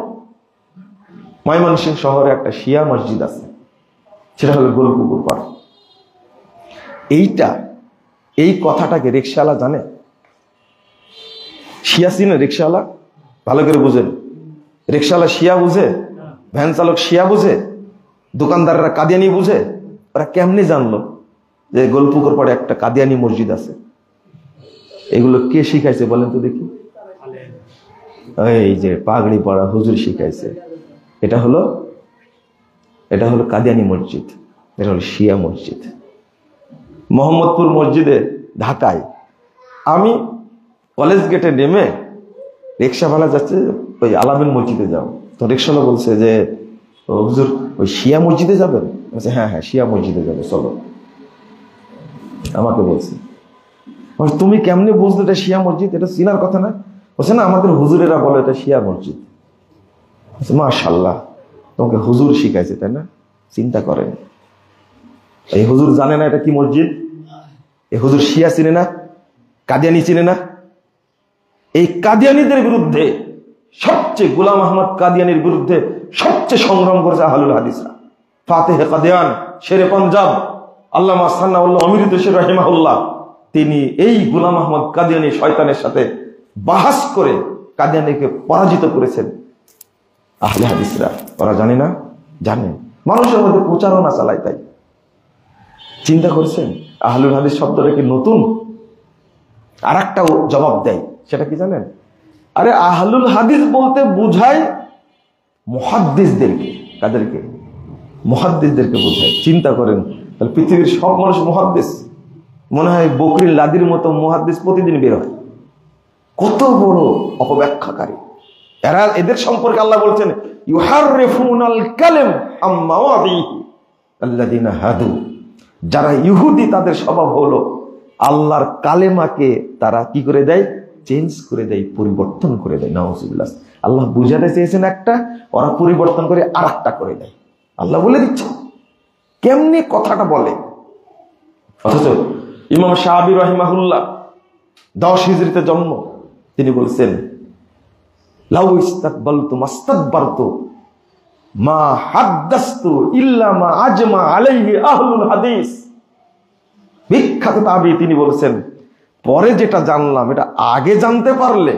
ময়মনসিংহ শহরে একটা শিয়া মসজিদ আছে, সেটা হলো গোলপুকুর পাড়। এই কথাটাকে রিকশাওয়ালা জানে? শিয়া চিনে? রিকশাওয়ালা ভালো করে বুঝেন। রিকশাওয়ালা শিয়া বুঝে, ভ্যান চালক শিয়া বুঝে, দোকানদাররা কাদিয়ানি বুঝে। ওরা কেমনি জানলো যে গোলপুকুর পাড়ে একটা কাদিয়ানি মসজিদ আছে? এগুলো কে শিখাইছে বলেন তো দেখি? এই যে পাগড়ি পরা হুজুর শিখাইছে। এটা হলো কাদিয়ানি মসজিদ, এটা হলো শিয়া মসজিদ। মোহাম্মদপুর মসজিদে ঢাকায় আমি কলেজ গেটে নেমে রিক্সাওয়ালা যাচ্ছে ওই আলামিন মসজিদে যাও, তো রিক্সাওয়ালা বলছে যে হুজুর ওই শিয়া মসজিদে যাবেন? বলছে হ্যাঁ হ্যাঁ শিয়া মসজিদে যাবে, চলো। আমাকে বলছে তুমি কেমনে বুঝলে এটা শিয়া মসজিদ? এটা চিনার কথা না? বলছে না, আমাদের হুজুরেরা বলে এটা শিয়া মসজিদ। মাশাআল্লাহ, তোমাকে হুজুর শিখাইছে, তাই না? চিন্তা করেন, এই হুজুর জানে না এটা কি মসজিদ? এই হুজুর শিয়া চিনে না, কাদিয়ানি চিনে না? এই কাদিয়ানিদের বিরুদ্ধে সবচেয়ে, গোলাম আহমদ কাদিয়ানির বিরুদ্ধে সবচেয়ে সংগ্রাম করেছে আহলুল হাদিসরা। ফাতেহে কাদিয়ান, শেরে পাঞ্জাব, আল্লামা সান্নাউল্লাহ অমৃত শের রাহিমাহুল্লাহ, তিনি এই গোলাম আহমদ কাদিয়ানী শয়তানের সাথে বাহাস করে কাদিয়ানীকে পরাজিত করেছেন। আহলে হাদিসরা ওরা জানে না, জানে, মানুষের মধ্যে প্রচারণা চালায়। তাই চিন্তা করছেন আহলুল হাদিস শব্দটা কি নতুন? আর একটা জবাব দেয়, সেটা কি জানেন? আরে আহলুল হাদিস বলতে বুঝায় মুহাদ্দিসদেরকে। কাদেরকে? মুহাদ্দিসদেরকে বোঝায়। চিন্তা করেন, তাহলে পৃথিবীর সব মানুষ মুহাদ্দিস? মনে হয় বকরির লাদির মতো মুহাদ্দিস প্রতিদিন বের হয়। কত বড় অপব্যাখ্যাকারী এরা! এদের সম্পর্কে আল্লাহ বলছেন ইউহাররিফুনাল কালিম আম মাওয়াদিহি আল্লাযিনা হাদু। যারা ইহুদি তাদের স্বভাব হলো আল্লাহর কালেমাকে তারা কি করে দেয়? চেঞ্জ করে দেয়, পরিবর্তন করে দেয়। নাউজুবিল্লাহ। আল্লাহ বুঝাতে চেয়েছেন একটা, ওরা পরিবর্তন করে আরেকটা করে দেয়। আল্লাহ বলে দিচ্ছে কেমনে কথাটা বলে। অথচ ইমাম শাফি রাহিমাহুল্লাহ 10 হিজরিতে জন্ম, তিনি বলছেন লাউ ইস্তাকবালতু মাস্তাকবারতু মা হাদ্দাসতু ইল্লা মা আজমা আলাইহি আহলুল হাদিস। বিখ্যাত তাবী, তিনি বলছেন পরে যেটা জানলাম এটা আগে জানতে পারলে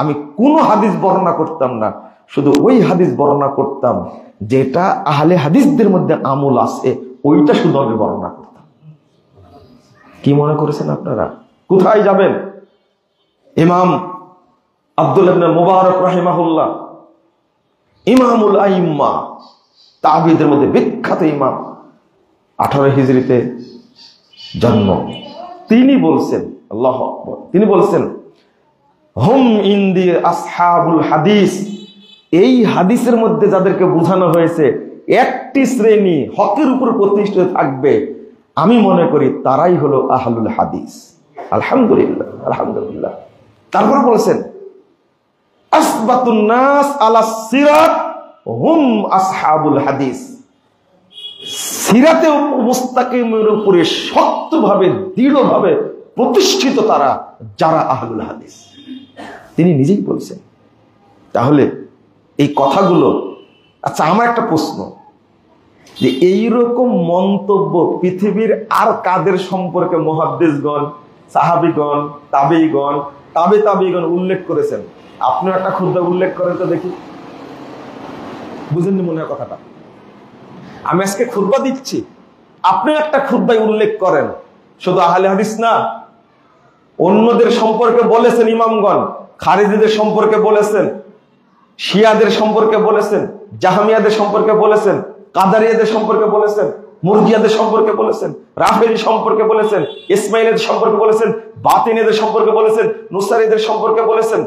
আমি কোনো হাদিস বর্ণনা করতাম না, শুধু ওই হাদিস বর্ণনা করতাম যেটা আহলে হাদিসদের মধ্যে আমল আছে, ওইটা শুধু আমি বর্ণনা করতাম। কি মনে করেছেন আপনারা? কোথায় যাবেন? ইমাম আব্দুল্লাহ ইবনে মুবারক রাহিমাহুল্লাহ, ইমামুল আইম্মা, তাবিদের মধ্যে বিখ্যাত ইমাম, 18 হিজরিতে জন্ম। তিনি বলছেন, আল্লাহু আকবার, তিনি বলছেন হুম ইনদি আসহাবুল হাদিস। এই হাদিসের মধ্যে যাদেরকে বোঝানো হয়েছে একটি শ্রেণী হকের উপর প্রতিষ্ঠিত থাকবে, আমি মনে করি তারাই হলো আহলুল হাদিস। আলহামদুলিল্লাহ, আলহামদুলিল্লাহ। তারপর বলছেন আসবাতুন নাস আলা সিরাত হুম আসহাবুল হাদিস। সিরাতে মুস্তাকিমের উপরে শক্তভাবে দৃঢ়ভাবে প্রতিষ্ঠিত তারা যারা আহলুল হাদিস। তিনি নিজেই বলছেন। তাহলে এই কথাগুলো, আচ্ছা আমার একটা প্রশ্ন, যে এইরকম মন্তব্য পৃথিবীর আর কাদের সম্পর্কে মুহাদ্দিসগণ, সাহাবীগণ, তাবেঈগণ, তাবেঈগণ উল্লেখ করেছেন? আপনি একটা খুতবা উল্লেখ করেন তো দেখি। বুঝেননি মনে হয় কথাটা? আমি আজকে খুতবা দিচ্ছি, আপনি একটা খুতবায় উল্লেখ করেন। শুধু আহলে হাদিস না, অন্যদের সম্পর্কে বলেছেন ইমামগণ, খারিজিদের সম্পর্কে বলেছেন, শিয়াদের সম্পর্কে বলেছেন, জাহমিয়াদের সম্পর্কে বলেছেন, কাদারিয়াদের সম্পর্কে বলেছেন, মুরজিয়াদের সম্পর্কে বলেছেন, রাফেজি সম্পর্কে বলেছেন, ইসমাইলীদের সম্পর্কে বলেছেন, বাতিনীদের সম্পর্কে বলেছেন, নুসারীদের সম্পর্কে বলেছেন,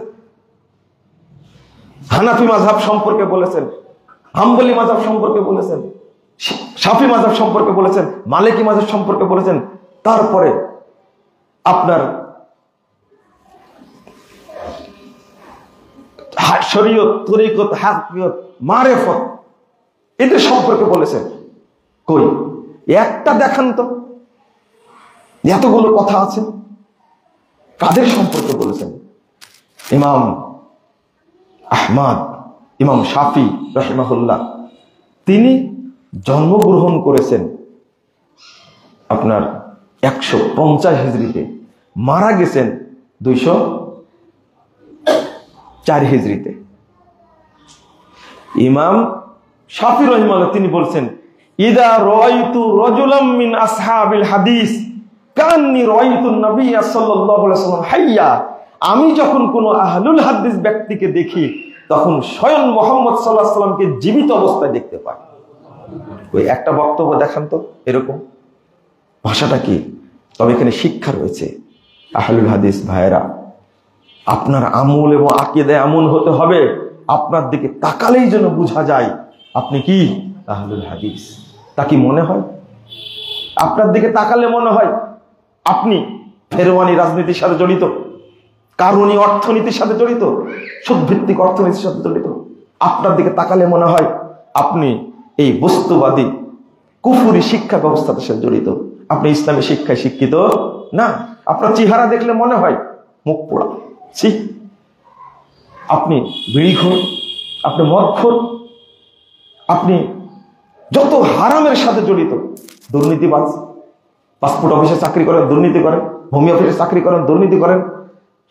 হানাফি মাযহাব সম্পর্কে বলেছেন, হাম্বলি মাযহাব সম্পর্কে বলেছেন, শাফি মাযহাব সম্পর্কে বলেছেন, মালিকি মাযহাব সম্পর্কে বলেছেন। তারপরে আপনার শরীয়ত, তরিকত, হাকিকত, মারেফত এদের সম্পর্কে বলেছেন। কই একটা দেখান তো, এতগুলো কথা আছে, কাদের সম্পর্কে বলেছেন? ইমাম আহমদ, ইমাম শাফি রাহিমাহুল্লাহ, তিনি জন্মগ্রহণ করেছেন আপনার 150 হিজরিতে, মারা গেছেন 204 হিজরিতে। ইমাম শাফি রাহিমাহুল্লাহ তিনি বলছেন ইদা রাআইতু রাজুলাম মিন আসহাবিল হাদিস কান্নী রাআইতু নবী সাল্লাল্লাহু আলাইহি ওয়াসাল্লাম হাইয়া। আমি যখন কোন আহলুল হাদিস ব্যক্তিকে দেখি তখন স্বয়ং মুহাম্মদ সাল্লাল্লাহু আলাইহি ওয়াসাল্লামকে জীবিত অবস্থায় দেখতে পাই। ওই একটা বক্তব্য দেখান তো এরকম। ভাষাটা কি? তবে এখানে শিক্ষা রয়েছে। আহলুল হাদিস ভাইরা, আপনার আমল এবং আকীদা এমন হতে হবে আপনার দিকে তাকালেই যেন বোঝা যায় আপনি কি আহলুল হাদিস। তা কি মনে হয়? আপনার দিকে তাকালে মনে হয় আপনি ফেরওয়ানি রাজনীতির সাথে জড়িত, কারণী অর্থনীতির সাথে জড়িত, সুদভিত্তিক অর্থনীতির সাথে জড়িত। আপনার দিকে তাকালে মনে হয় আপনি এই বস্তুবাদী কুফুরি শিক্ষা ব্যবস্থার সাথে জড়িত, আপনি ইসলামী শিক্ষায় শিক্ষিত না। আপনার চেহারা দেখলে মনে হয় মুখ পোড়া, আপনি বিড়িখোর, আপনি মদখোর, আপনি যত হারামের সাথে জড়িত, দুর্নীতিবাজ, পাসপোর্ট অফিসে চাকরি করেন, দুর্নীতি করেন, ভূমি অফিসে চাকরি করেন, দুর্নীতি করেন,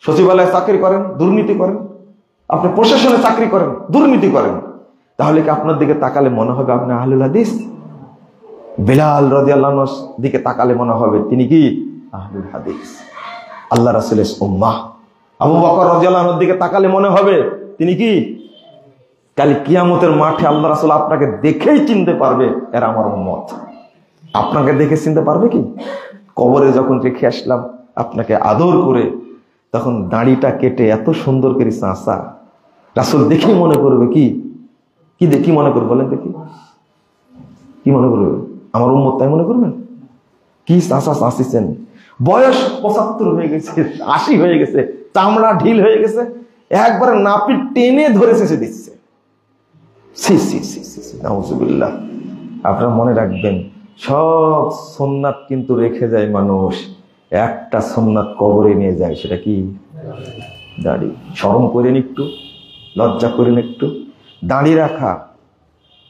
সচিবালয়ে চাকরি করেন, দুর্নীতি করেন, আপনি প্রশাসনে চাকরি করেন, দুর্নীতি করেন, তাহলে কি আপনার দিকে তাকালে মনে হবে আপনি আহলুল হাদিস? বিলাল রাদিয়াল্লাহু আনহুর দিকে তাকালে মনে হবে তিনি কি আহলুল হাদিস, আল্লাহ রাসূলের উম্মাহ। আবু বকর রাদিয়াল্লাহু আনহুর দিকে তাকালে মনে হবে তিনি কি? কাল কিয়ামতের মাঠে আল্লাহ রাসূল আপনাকে দেখেই চিনতে পারবে এরা আমার উম্মত। আপনাকে দেখে চিনতে পারবে কি? কবরে যখন রেখে আসলাম আপনাকে আদর করে, তখন দাড়িটা কেটে এত সুন্দর করে চাঁচা, রাসূল দেখেই মনে করবে কি কি মনে করবে বলেন দেখি, কি মনে করবে? আমার উম্মত তাই মনে করবেন? কি চাঁচা চাঁচিছেন, বয়স 75 হয়ে গেছে, 80 হয়ে গেছে, চামড়া ঢিল হয়ে গেছে, একবারে নাপি টেনে ধরে চেঁচে দিচ্ছে। নাউজুবিল্লাহ। আপনারা মনে রাখবেন, সব সুন্নাত কিন্তু রেখে যায় মানুষ, একটা সুন্নাত কবরে নিয়ে যায়, সেটা কি? দাড়ি। শরম করেন একটু, লজ্জা করেন একটু। দাড়ি রাখা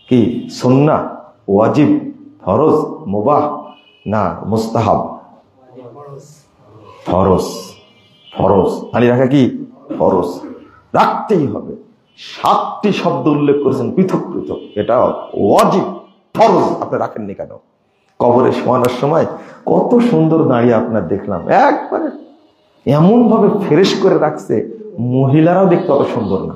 কি সুন্নাহ, ওয়াজিব, ফরজ, মুবাহ না মুস্তাহাব? ফরজ। ফরজ। দাড়ি রাখা কি ফরজ, রাখতেই হবে। 7টি শব্দ উল্লেখ করেছেন পৃথক পৃথক, এটা ওয়াজিব, ফরজ। আপনি রাখেননি কেন? কবরে শোয়ানোর সময় কত সুন্দর দাঁড়িয়ে আপনার দেখলাম, একবারে এমন ভাবে ফ্রেশ করে রাখছে, মহিলারাও দেখতে অত সুন্দর না।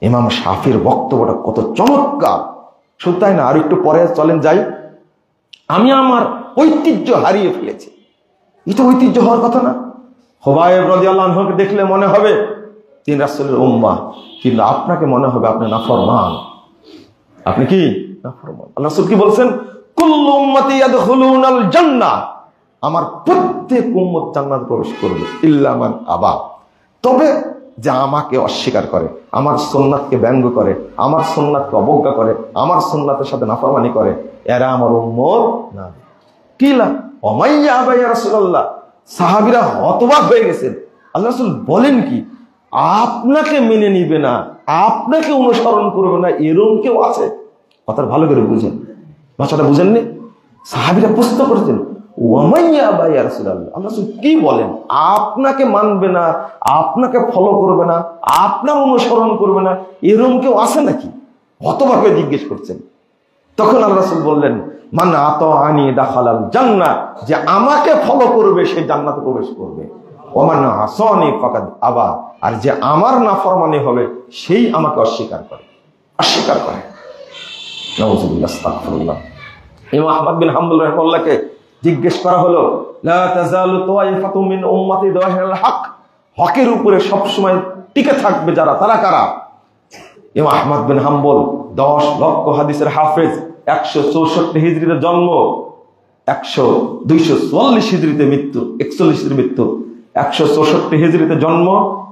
ইমাম শাফির বক্তব্যটা কত চমৎকার, শুধু তাই না, আর একটু পরে চলেন যাই। আমি আমার ঐতিহ্য হারিয়ে ফেলেছি, এটা ঐতিহ্য হওয়ার কথা না। হুবাইব রাদিয়াল্লাহু আনহুকে দেখলে মনে হবে তিনি রাসূলের উম্মাহ, কিন্তু আপনাকে মনে হবে আপনি নাফরমান। আপনি কি নাফরমান? আল্লাহ রাসূল কি বলছেন? কুল্লু উম্মতি ইয়াদখুলুনাল জান্নাহ, আমার প্রত্যেক উম্মত জান্নাতে প্রবেশ করবে, ইল্লা মান আবা, তবে যে আমাকে অস্বীকার করে, আমার সুন্নাতকে ব্যঙ্গ করে, আমার সুন্নাতকে অবজ্ঞা করে, আমার সুন্নাতের সাথে নাফরমানি করে, এরা আমার উম্মত না। কিলা ওমাইয়া আবা ইয়া রাসূলুল্লাহ, সাহাবীরা হতবাক হয়ে গেছেন। আল্লাহ রাসূল বলেন কি? আপনাকে মেনে নিবে না, আপনাকে অনুসরণ করবে না, এরকম কেউ আছে? কথাটা ভালো করে বুঝেন, ভাষাটা বুঝেননি? সাহাবীরা প্রশ্ন করেছেন, ওয়ামাইয়া আবা ইয়া রাসূলুল্লাহ, আল্লাহ রাসূল কি বলেন? আপনাকে মানবে না, আপনাকে ফলো করবে না, আপনার অনুসরণ করবে না, এরকম কেউ আছে নাকি? হতবাক হয়ে জিজ্ঞেস করছেন। তখন আল্লাহ রাসূল বললেন, মান আতাআনি দাখালাল জান্নাহ, যে আমাকে ফলো করবে সে জান্নাতে প্রবেশ করবে, ওমান আসানি ফাকাদ আবা, আর যে আমার নাফরমানি হবে সেই আমাকে অস্বীকার করে। নাউযুবিল্লাহ, আস্তাগফিরুল্লাহ। ইমাম আহমদ বিন হাম্বল রাহিমাহুল্লাহকে জিজ্ঞেস করা হলো, লা তাযালু তাওয়াইফাতুম মিন উম্মতি যাহিরুল হক, হকের উপরে সব সময় টিকে থাকবে যারা, তারা কারা? ইমাম আহমদ বিন হাম্বল 10 লক্ষ হাদিসের হাফেজ, 164 হিজরিতে জন্ম, 244 হিজরিতে মৃত্যু, 41 হিজরিতে মৃত্যু, 164 হিজরিতে জন্ম,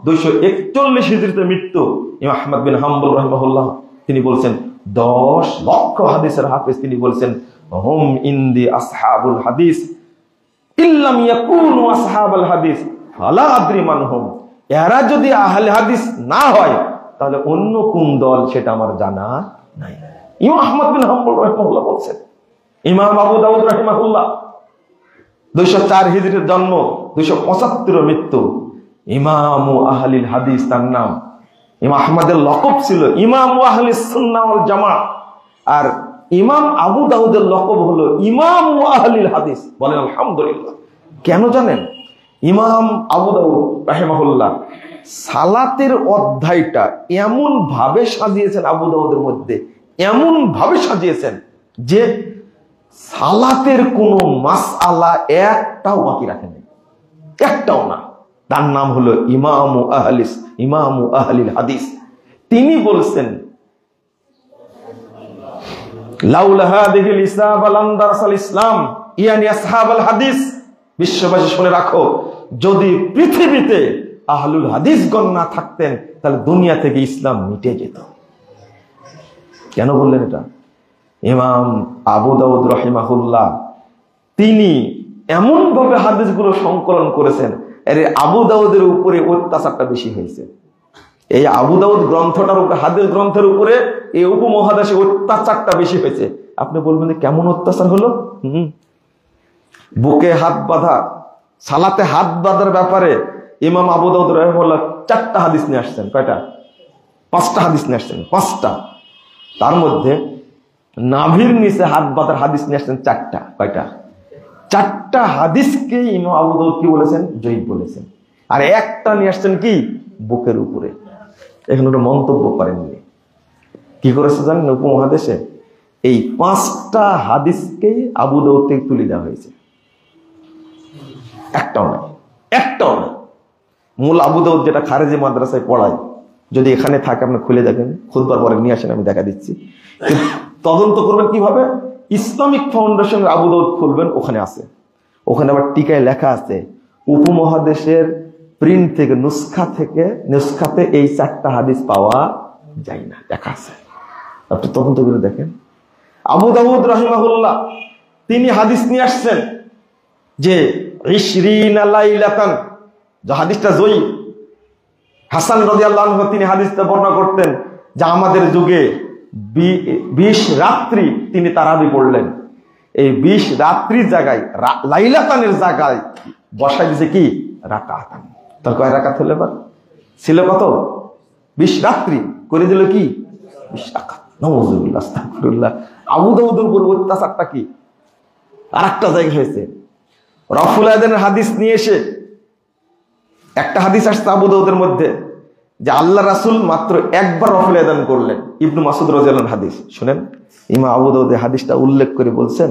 241 হিজরিতে মৃত্যু। ইমাম আহমদ বিন হাম্বল রাহিমাহুল্লাহ তিনি বলছেন 10 লক্ষ হাদিসের হাফেজ, তিনি বলছেন হুম ইনদি আসহাবুল হাদিস ইল্লাম ইয়াকুনু আসহাবুল হাদিস ফালা আদরি মান হুম, এরা যদি আহলে হাদিস না হয় তাহলে অন্য কোন দল সেটা আমার জানা নাই। ইমাম আহমদ বিন হাম্বল রাহিমাহুল্লাহ বলছেন। ইমাম আবু দাউদ রাহিমাহুল্লাহ 204 হিজরিতে জন্ম, 275 মৃত্যু, ইমামু আহলিল হাদিস তার নাম। ইমাম আহমদের লকব ছিল ইমামু আহলিস সুন্নাহ ওয়াল জামাআহ, আর ইমাম আবু দাউদের লকব হলো ইমামু আহলিল হাদিস। বলেন আলহামদুলিল্লাহ। কেন জানেন? ইমাম আবু দাউদ রাহিমাহুল্লাহ সালাতের অধ্যায়টা এমন ভাবে সাজিয়েছেন, আবু দাউদের মধ্যে এমন ভাবে সাজিয়েছেন যে সালাতের কোন মাসআলা একটাও বাকি রাখেন, একটাও না। তার নাম হলো ইমামু আহলিল হাদিস। তিনি বলছেন, লাউলা হাদিহিল ইসলাম লাম দারাসাল ইসলাম ইয়ানি আসহাবুল হাদিস। বিশ্ববাসী শুনে রাখো, যদি পৃথিবীতে আহলুল হাদিসগণ না থাকতেন তাহলে দুনিয়া থেকে ইসলাম মিটে যেত। কেন বললেন এটা? ইমাম আবু দাউদ রাহিমাহুল্লাহ তিনি এমন ভাবে হাদিসগুলো সংকলন করেছেন, আরে আবু দাউদের উপরে অত্যাচারটা বেশি হয়েছে। এই আবু দাউদ গ্রন্থটার উপরে, হাদিস গ্রন্থের উপরে এই উপমহাদেশে অত্যাচারটা বেশি হয়েছে। আপনি বলবেন কেমন অত্যাচার হলো? বুকে হাত বাঁধা, সালাতে হাত বাঁধার ব্যাপারে ইমাম আবু দাউদ রাহিমাহুল্লাহ 4টা হাদিস নিয়ে আসছেন। কয়টা? 5টা হাদিস নিয়ে আসছেন, 5টা। তার মধ্যে নাভির নিচে হাত বাঁধার হাদিস নিয়ে আসছেন 4টা। কয়টা? 4টা হাদিসকে ইমাম আবু দাউদ কি বলেছেন? জয়ীফ বলেছেন। আর একটা নিয়ে আসছেন কি? বুকের উপরে। এখানে একটা মন্তব্য করেননি। কি করেছে জানেন? উপমহাদেশে এই 5টা হাদিসকেই আবু দাউদ থেকে তুলে দেওয়া হয়েছে। একটাও না, একটাও না। মূল আবু দাউদ যেটা খারেজি মাদ্রাসায় পড়ায়, যদি এখানে থাকে আপনি খুলে দেখেন, খুদবার পরে নিয়ে আসেন, আমি দেখা দিচ্ছি। তদন্ত করবেন কিভাবে? ইসলামিক ফাউন্ডেশন আবু দাউদ খুলবেন, ওখানে আছে। ওখানে আবার টিকায় লেখা আছে উপমহাদেশের প্রিন্ট থেকে, নুসখাতে এই 4টা হাদিস পাওয়া যায় না, লেখা আছে। আপনি তদন্ত করে দেখেন। আবু দাউদ রাহিমাহুল্লাহ তিনি হাদিস নিয়ে আসছেন যে 20 লাইলাতান, যে হাদিসটা জয়ীফ। হাসান রাদিয়াল্লাহু আনহু তিনি হাদিসটা বর্ণনা করতেন যে আমাদের যুগে 20 রাত্রি তিনি তারাবি পড়লেন। এই 20 রাত্রির জায়গায়, লাইলাতানের জায়গায় বসাই দিয়েছে কি? রাকাতান। তার কয় রাকাত হলো? এবার ছিল কত? 20 রাত্রি করে দিল কি? 20 রাকাত। নাউযুবিল্লাহ, আস্তাগফিরুল্লাহ। আবু দাউদের উপর অত্যাচারটা কি? আর একটা জায়গা হয়েছে, রফুল আযানের হাদিস নিয়ে এসে একটা হাদিস আসছে আবু দাউদের মধ্যে যে আল্লাহ রাসূল মাত্র একবার রফুল আযান করলেন। ইবনু মাসউদ রাদিয়াল্লাহু আনহু হাদিস শুনেন। ইমাম আবু দাউদ হাদিসটা উল্লেখ করে বলছেন,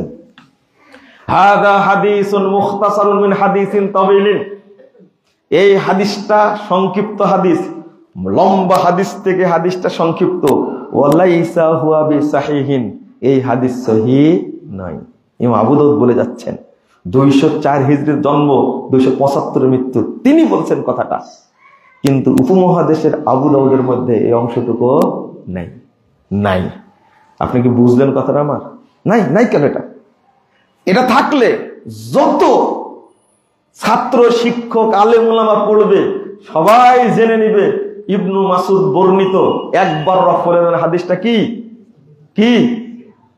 হাদা হাদিসুন মুখতাসারুন মিন হাদিসিন তাওয়িলিন। এই হাদিসটা সংক্ষিপ্ত হাদিস, লম্বা হাদিস থেকে হাদিসটা সংক্ষিপ্ত। ওয়ালাইসা হুয়া বিসাহিহিন, এই হাদিস সহিহ নয়। ইমাম আবু দাউদ বলে যাচ্ছেন 204 হিজরির জন্ম, 275 মৃত্যু, তিনি বলছেন কথাটা। কিন্তু উপমহাদেশের আবু দাউদের মধ্যে এই অংশটুকু নাই, নাই। আপনি কি বুঝলেন কথাটা আমার? নাই, নাই কেন? এটা থাকলে যত ছাত্র, শিক্ষক, আলেম ওলামা পড়বে সবাই জেনে নিবে ইবনু মাসউদ বর্ণিত একবার রফুল আযানের হাদিসটা কি? কি?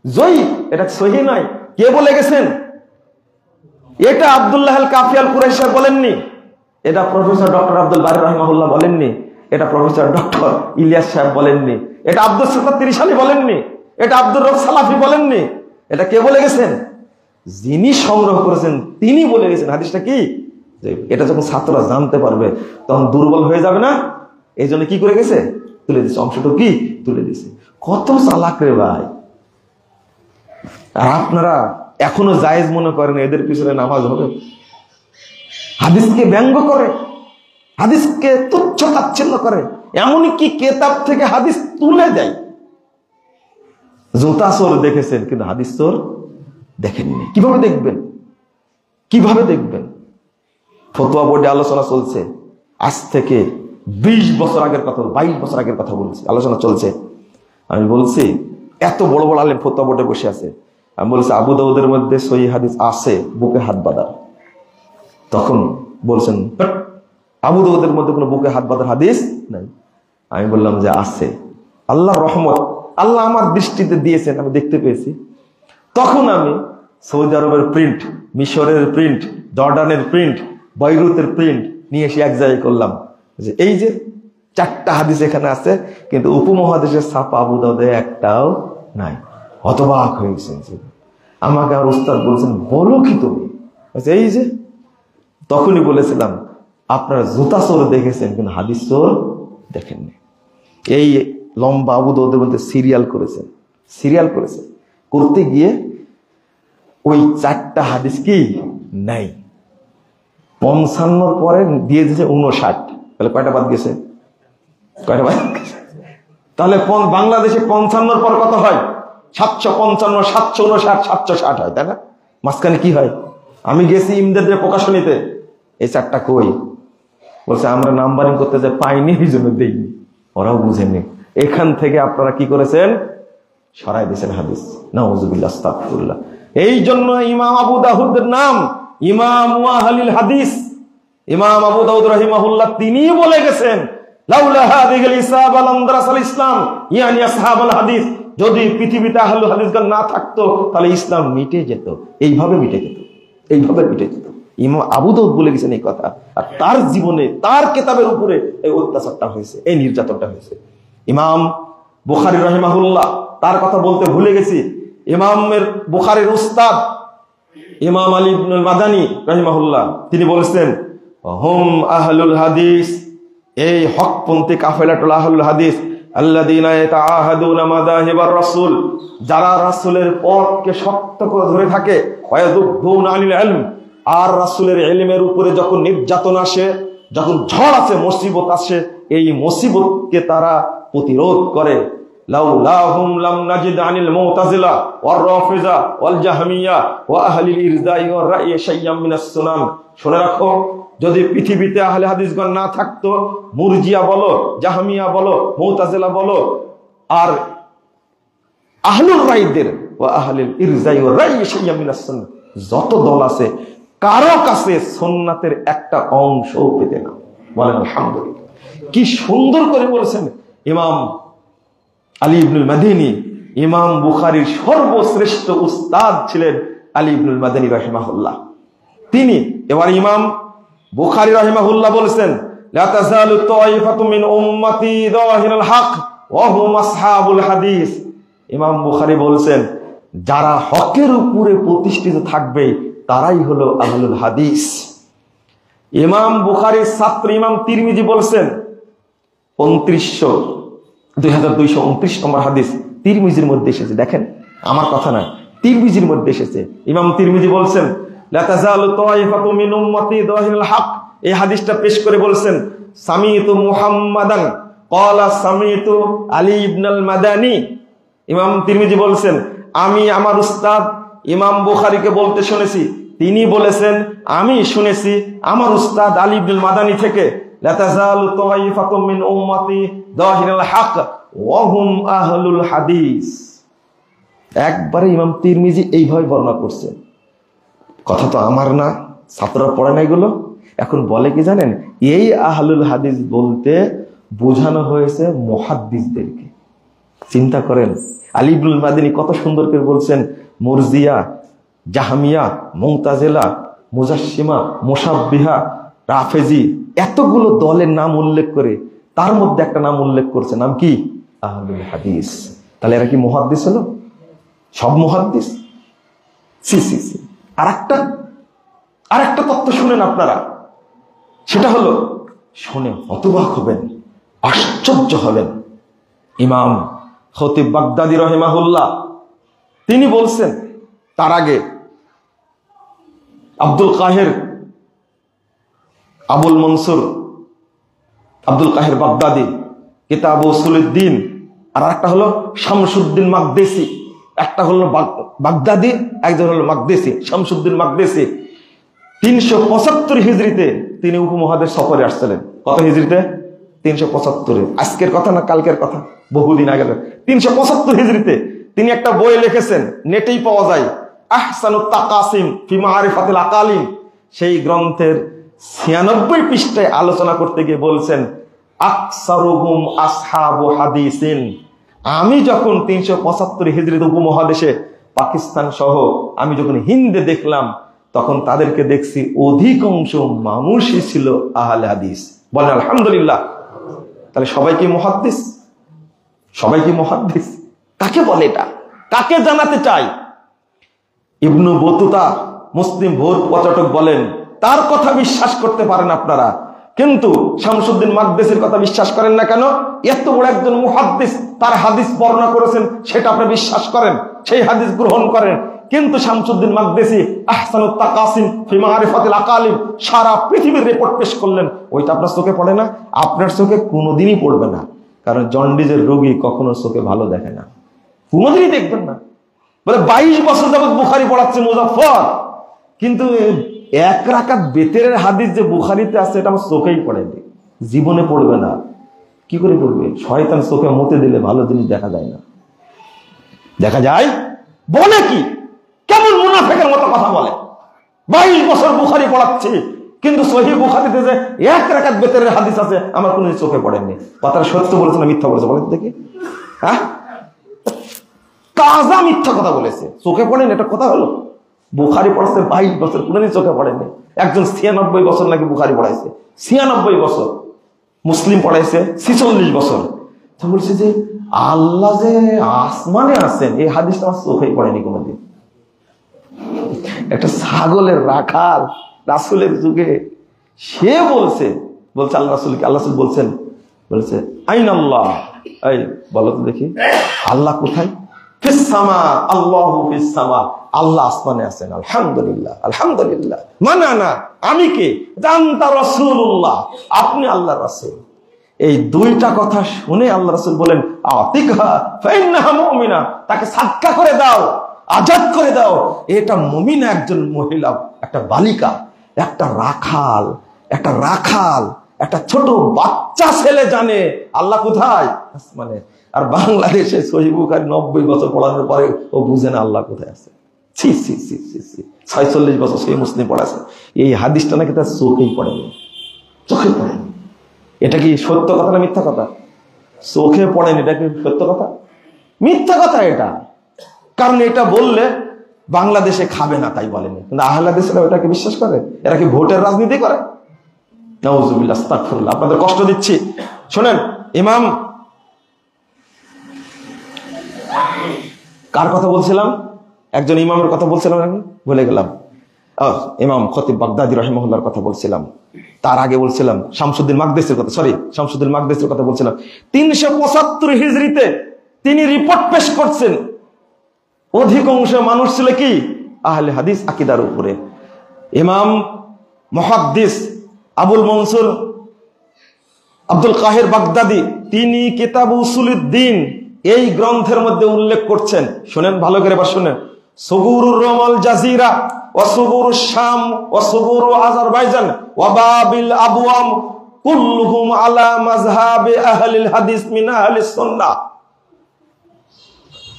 জয়ীফ, এটা সহিহ নয়। কে বলে গেছেন? এটা আব্দুল্লাহ আল কাফি আল কুরাইশি সাহেব বলেননি, এটা প্রফেসর ডক্টর আব্দুল বারী রাহিমাহুল্লাহ বলেননি, এটা প্রফেসর ডক্টর ইলিয়াস সাহেব বলেননি, এটা আব্দুল সাত্তার তিরিশালী বলেননি, এটা আব্দুর রব সালাফি বলেননি। এটা কে বলে গেছেন? যিনি সংগ্রহ করেছেন তিনি বলে গেছেন হাদিসটা কি? এটা যখন ছাত্ররা জানতে পারবে তখন দুর্বল হয়ে যাবে না? এই জন্য কি করে গেছে? তুলে দিচ্ছে, অংশটা কি তুলে দিচ্ছে। কত চালাক রে ভাই! আর আপনারা এখনো জায়েজ মনে করেন এদের পিছনে নামাজ হবে? হাদিসকে ব্যঙ্গ করে, হাদিসকে তুচ্ছ তাচ্ছিল্য করে, এমনকি কেতাব থেকে হাদিস তুলে দেয়। জুতা চোর দেখেছেন কিন্তু হাদিস চোর দেখেননি। কিভাবে দেখবেন? কিভাবে দেখবেন? ফতোয়া বোর্ডে আলোচনা চলছে, আজ থেকে 20 বছর আগের কথা, 22 বছর আগের কথা বলছি, আলোচনা চলছে। আমি বলছি এত বড় বড় আলেম ফতোয়া বোর্ডে বসে আছে, আমি বলছি আবু দাউদের মধ্যে সহিহ হাদিস আছে বুকে হাত বাঁধার। তখন বলছেন আবু দাউদের মধ্যে কোনো বুকে হাত বাঁধার হাদিস নাই। আমি বললাম যে আছে, আল্লাহর রহমত, আল্লাহ আমার দৃষ্টিতে দিয়েছেন, আমি দেখতে পেয়েছি। তখন আমি সৌদি আরবের প্রিন্ট, মিশরের প্রিন্ট, জর্ডানের প্রিন্ট, বৈরুতের প্রিন্ট নিয়ে এসে এক জায়গায় করলাম যে এই যে 4টা হাদিস এখানে আছে, কিন্তু উপমহাদেশের ছাপা আবু দাউদে একটাও নাই। হতবাক হয়ে গেছেন। আমাকে আর উস্তাদ বলছেন বলো কি তুমি? এই যে তখনই বলেছিলাম আপনারা জুতা চোর দেখেছেন কিন্তু হাদিস চোর দেখেননি। এই লম্বা আবু দাউদের মধ্যে সিরিয়াল করেছেন, সিরিয়াল করেছেন, করতে গিয়ে ওই 4টা হাদিস কি নাই। 55 পরে দিয়ে দিয়েছে 59। তাহলে কয়টা বাদ গেছে? কয়টা বাদ গেছে? তাহলে বাংলাদেশে 55 পর কত হয়? 755, 759, 760 হয়, তাই না? মাঝখানে কি হয়? আমি গেছি ইমদাদের প্রকাশনীতে, এই 4টা কই? বলছে আমরা নাম্বারিং করতে যে পাইনি, এই জন্য দেইনি। ওরাও বুঝেনি। এখান থেকে আপনারা কি করেছেন? সরাই দিয়েছেন হাদিস। নাউযুবিল্লাহ, আস্তাগফিরুল্লাহ। এই জন্য ইমাম আবু দাউদের নাম ইমাম ওয়াহালিল হাদিস। ইমাম আবু দাউদ রাহিমাহুল্লাহ তিনি বলে গেছেন লাউলা হাদিহিল ইসাবা লাম দারাসাল ইসলাম ইয়ানি আসহাবুল হাদিস, যদি পৃথিবীতে আহলুল হাদিসগণ না থাকতো তাহলে ইসলাম মিটে যেত। এইভাবে মিটে যেত, এইভাবে মিটে যেত। ইমাম আবু দাউদ বলে গেছেন এই কথা, আর তার জীবনে তার কিতাবের উপরে এই অত্যাচারটা হয়েছে, এই নির্যাতনটা হয়েছে। ইমাম বুখারী রাহিমাহুল্লাহ, তার কথা বলতে ভুলে গেছি। ইমামের বুখারীর উস্তাদ ইমাম আলী ইবনুল মাদানী রাহিমাহুল্লাহ, তিনি বলেছেন হুম আহলুল হাদিস, এই হকপন্থী কাফেলাতুল আহলুল হাদিস আল্লাযীনা ইয়াতাআহাদুনা মাযাহিবার রাসূল, যারা রাসূলের পথকে শক্ত করে ধরে থাকে, ওয়ায়াযুবুনা আনিল ইলম, আর রাসূলের ইলমের উপরে যখন নির্যাতন আসে, যখন ঝড় আসে, মুসিবত আসে, এই মুসিবতকে তারা প্রতিরোধ করে। লাউলাহুম লাম নাজিদ আনিল মুতাজিলা ওয়ার রাফিজা ওয়াল জাহমিয়া ওয়া আহলিল ইরজাই ওয়ার রাই শাইয়াম মিনাস সুনান। শুনে রাখো, যদি পৃথিবীতে আহলে হাদিসগণ না থাকতো, মুরজিয়া বলো, জাহমিয়া বলো, মুতাজিলা বলো, আর আহলুর রাইদের ওয়া আহলিল ইরজাই ওয়ার রাই শাইয়াম মিনাস সুনান, যত দল আছে কারো কাছে সুন্নাতের একটা অংশও পেতে না। বলেন আলহামদুলিল্লাহ। কি সুন্দর করে বলেছেন ইমাম আলী ইবনুল মাদানী। ইমাম বুখারীর সর্বশ্রেষ্ঠ উস্তাদ ছিলেন আলী ইবনুল মাদানী রাহিমাহুল্লাহ। তিনি এবার ইমাম বুখারী রাহিমাহুল্লাহ বলেছেন, লা তাযালু তাইফাতু মিন উম্মতি যাহিরুল হক ওয়া হুম আসহাবুল হাদিস। ইমাম বুখারী বলেছেন, যারা হকের উপরে প্রতিষ্ঠিত থাকবে তারাই হলো আহলুল হাদিস। ইমাম বুখারীর ছাত্র ইমাম তিরমিজি বলেছেন 2229 নম্বর হাদিস তিরমিজির মধ্যে এসেছে। দেখেন, আমার কথা না, তিরমিজির মধ্যে এসেছে। ইমাম তিরমিজি বলছেন, লা তাযালু তাইফাতু মিন উম্মতি যাহিরুল হক, এই হাদিসটা পেশ করে বলছেন, সামিতু মুহাম্মাদান ক্বালা সামিতু আলী ইবনুল মাদানী। ইমাম তিরমিজি বলছেন, আমি আমার উস্তাদ ইমাম বুখারীকে বলতে শুনেছি, তিনি বলেছেন আমি শুনেছি আমার উস্তাদ আলী ইবনুল মাদানী থেকে, লা তাযালু তাইফাতু মিন উম্মতি যাহিরুল হক ওয়া হুম আহলুল হাদিস। একবারে ইমাম তিরমিজি এইভাবে বর্ণনা করছেন। কথা তো আমার না, ছাত্ররা পড়ে না এগুলো। এখন বলে কি জানেন, এই আহলুল হাদিস বলতে বোঝানো হয়েছে মুহাদ্দিসদেরকে। চিন্তা করেন, আলী ইবনুল মাদানী কত সুন্দর করে বলছেন, মুরজিয়া, জাহমিয়া, মুতাজিলা, মুজাসসিমা, মুশাব্বিহা, রাফেজি, এতগুলো দলের নাম উল্লেখ করে তার মধ্যে একটা নাম উল্লেখ করছে, নাম কি? আহলুল হাদিস। তাহলে এরা কি মুহাদ্দিস হলো? সব মুহাদ্দিস? সি সি সি। আরেকটা তত্ত্ব শুনেন আপনারা, সেটা হলো, শুনে হতবাক হবেন, আশ্চর্য হবেন। ইমাম খতিব বাগদাদি রাহিমাহুল্লাহ তিনি বলছেন, তার আগে আব্দুল কাহের আবুল মনসুর আব্দুল কাহের বাগদাদি কিতাব উসুলুদ্দিন, আর একটা হলো শামসুদ্দিন মাকদেসি। একটা হলো বাগদাদি, একজন হলো মাকদেসি, শামসুদ্দিন মাকদেসি। 375 হিজরিতে তিনি উপমহাদেশ সফরে আসছিলেন। কত হিজরিতে? 375। আজকের কথা না, কালকের কথা, বহুদিন আগে। 375 হিজরিতে তিনি একটা বই লিখেছেন, নেটেই পাওয়া যায়, আহসানুত তাকাসিম ফি মারিফাতিল আকালিম। সেই গ্রন্থের 96 পৃষ্ঠায় আলোচনা করতে গিয়ে বলছেন, আকসারুহুম আসহাবু হাদিসিন। আমি যখন 375 হিজরিতে উপমহাদেশে পাকিস্তান সহ আমি যখন হিন্দে দেখলাম, তখন তাদেরকে দেখছি অধিকাংশ মানুষই ছিল আহলে হাদিস। বলেন আলহামদুলিল্লাহ। তাহলে সবাই কি মুহাদ্দিস? সবাই কি মুহাদ্দিস? কাকে বলে এটা? কাকে জানাতে চাই? ইবনু বতুতা মুসলিম ভোর পর্যটক বলেন, তার কথা বিশ্বাস করতে পারেন আপনারা, কিন্তু শামসুদ্দিন মাকদেসির কথা বিশ্বাস করেন না কেন? এত বড় একজন মুহাদ্দিস, তার হাদিস বর্ণনা করেছেন, সেটা আপনি বিশ্বাস করেন, সেই হাদিস গ্রহণ করেন। কিন্তু শামসুদ্দিন মাকদেসি আহসানুত তাকাসিম ফি মারিফাতিল আকালিম সারা পৃথিবীর রিপোর্ট পেশ করলেন, ওইটা আপনার চোখে পড়ে না? আপনার চোখে কোনোদিনই পড়বে না, কারণ জন্ডিজের রোগী কখনো চোখে ভালো দেখে না, কোনোদিনই দেখবেন না। বলে 22 বছর যাবত বুখারী পড়াচ্ছে মুজাফফর, কিন্তু 1 রাকাত বেতেরের হাদিস যে বুখারীতে আছে এটা আমার চোখেই পড়েনি, জীবনে পড়বে না। কি করে পড়বে? শয়তান চোখে মতে দিলে ভালো জিনিস দেখা যায় না। দেখা যায়? বলে কি? কেমন মুনাফিকের মতো কথা বলে। 22 বছর বুখারী পড়াচ্ছে, কিন্তু সহিহ বুখারীতে যে এক রাকাত বেতরের হাদিস আছে আমার কোনো চোখে পড়েনি। কথাটা সত্য বলেছে না মিথ্যা বলেছে বলেন দেখি? হ্যাঁ, তাজা মিথ্যা কথা বলেছে, চোখে পড়েনি, এটা কথা হলো? বুখারী পড়াচ্ছে 22 বছর, কোনোদিন চোখে পড়েনি। একজন 96 বছর নাকি বুখারী পড়াইছে, 96 বছর। মুসলিম পড়াইছে 46 বছর। তো বলছে যে আল্লাহ যে আসমানে আছেন, এই হাদিসটা আমার চোখে পড়েনি কোনোদিন। একটা ছাগলের রাখাল রাসূলের যুগে সে বলছে আল্লাহ রাসূলকে, আল্লাহ রাসূল বলছেন, বলেছে আইনাল্লাহ, এই বলো তো দেখি আল্লাহ কোথায়? ফিস সামা, আল্লাহু ফিস সামা, আল্লাহ আসমানে আছেন। আলহামদুলিল্লাহ, আলহামদুলিল্লাহ। মানানা, আমি কে? জানতা রাসূলুল্লাহ, আপনি আল্লাহর রাসূল। এই দুইটা কথা শুনে আল্লাহ রাসূল বলেন আতিকহা ফাইন্নাহা মুমিনা, তাকে সাদকা করে দাও, আজাদ করে দাও। এটা মুমিনা, একজন মহিলা, একটা বালিকা, একটা রাখাল, একটা ছোট বাচ্চা ছেলে জানে আল্লাহ কোথায়? আসমানে। আর বাংলাদেশে সহিহ বুখারী 90 বছর পড়ানোর পরে ও বুঝে না আল্লাহ কোথায় আছে। ছি ছি ছি ছি ছি, 46 বছর সহিহ মুসলিম পড়াছে, এই হাদিসটা নাকি তার চোখেই পড়েনি, চোখে পড়েনি। এটা কি সত্য কথা না মিথ্যা কথা? চোখে পড়েনি, এটা কি সত্য কথা? মিথ্যা কথা এটা। কারণ এটা বললে বাংলাদেশে খাবে না তাই বলেনি, কিন্তু আহলে দেশরা ওটাকে বিশ্বাস করে। এরা কি ভোটের রাজনীতি করে? নাউজুবিল্লাহ, আস্তাগফিরুল্লাহ। আপনাদের কষ্ট দিচ্ছি, শোনেন। ইমাম, কার কথা বলছিলাম? একজন ইমামের কথা বলছিলাম, আমি ভুলে গেলাম। ইমাম খতিব বাগদাদি রাহিমাহুল্লাহর কথা বলছিলাম। তার আগে বলছিলাম শামসুদ্দিন মাকদেসির কথা, শামসুদ্দিন মাকদেসির কথা বলছিলাম। 375 হিজরিতে তিনি রিপোর্ট পেশ করছেন। অধিকাংশ মানুষ ছিল কি? আহলে হাদিস আকীদার উপরে। ইমাম মুহাদ্দিস আবুল মনসুর আব্দুল কাহির বাগদাদি, তিনি কিতাব উসুলুদ্দিন এই গ্রন্থের মধ্যে উল্লেখ করছেন। শুনেন ভালো করে, এবার শুনেন। সুগুরুর রোমাল জাজিরা ওয়া সুগুরুশ শাম ওয়া সুগুরু আজারবাইজান ওয়া বাবিল আবওয়াম কুল্লুহুম আলা মাযহাবি আহলিল হাদিস মিন আহলিস সুন্নাহ।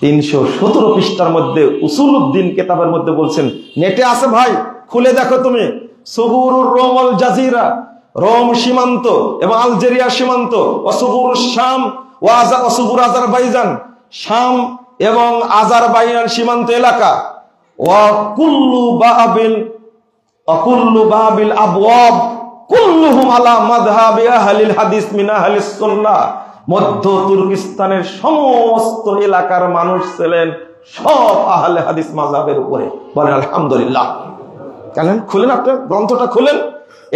317 পৃষ্ঠার মধ্যে উসুলুদ্দিন কিতাবের মধ্যে বলছেন, নেটে আছে ভাই, খুলে দেখো তুমি। সুগুরুর রোমাল জাজিরা, রোম সীমান্ত এবং আলজেরিয়া সীমান্ত, ওয়া সুগুরুশ শাম ওয়া সুগুরু আজারবাইজান, শাম এবং আজারবাইজান সীমান্ত এলাকা, ওয়া কুল্লু বাবিল আবওয়াব কুল্লুহুম আলা মাযহাবি আহলিল হাদিস মিন আহলিস সুন্নাহ। মধ্য তুর্কিস্তানের সমস্ত এলাকার মানুষ ছিলেন সব আহলে হাদিস মাযহাবের উপরে। বলেন আলহামদুলিল্লাহ। কেন খুলেন, আপনার গ্রন্থটা খুলেন।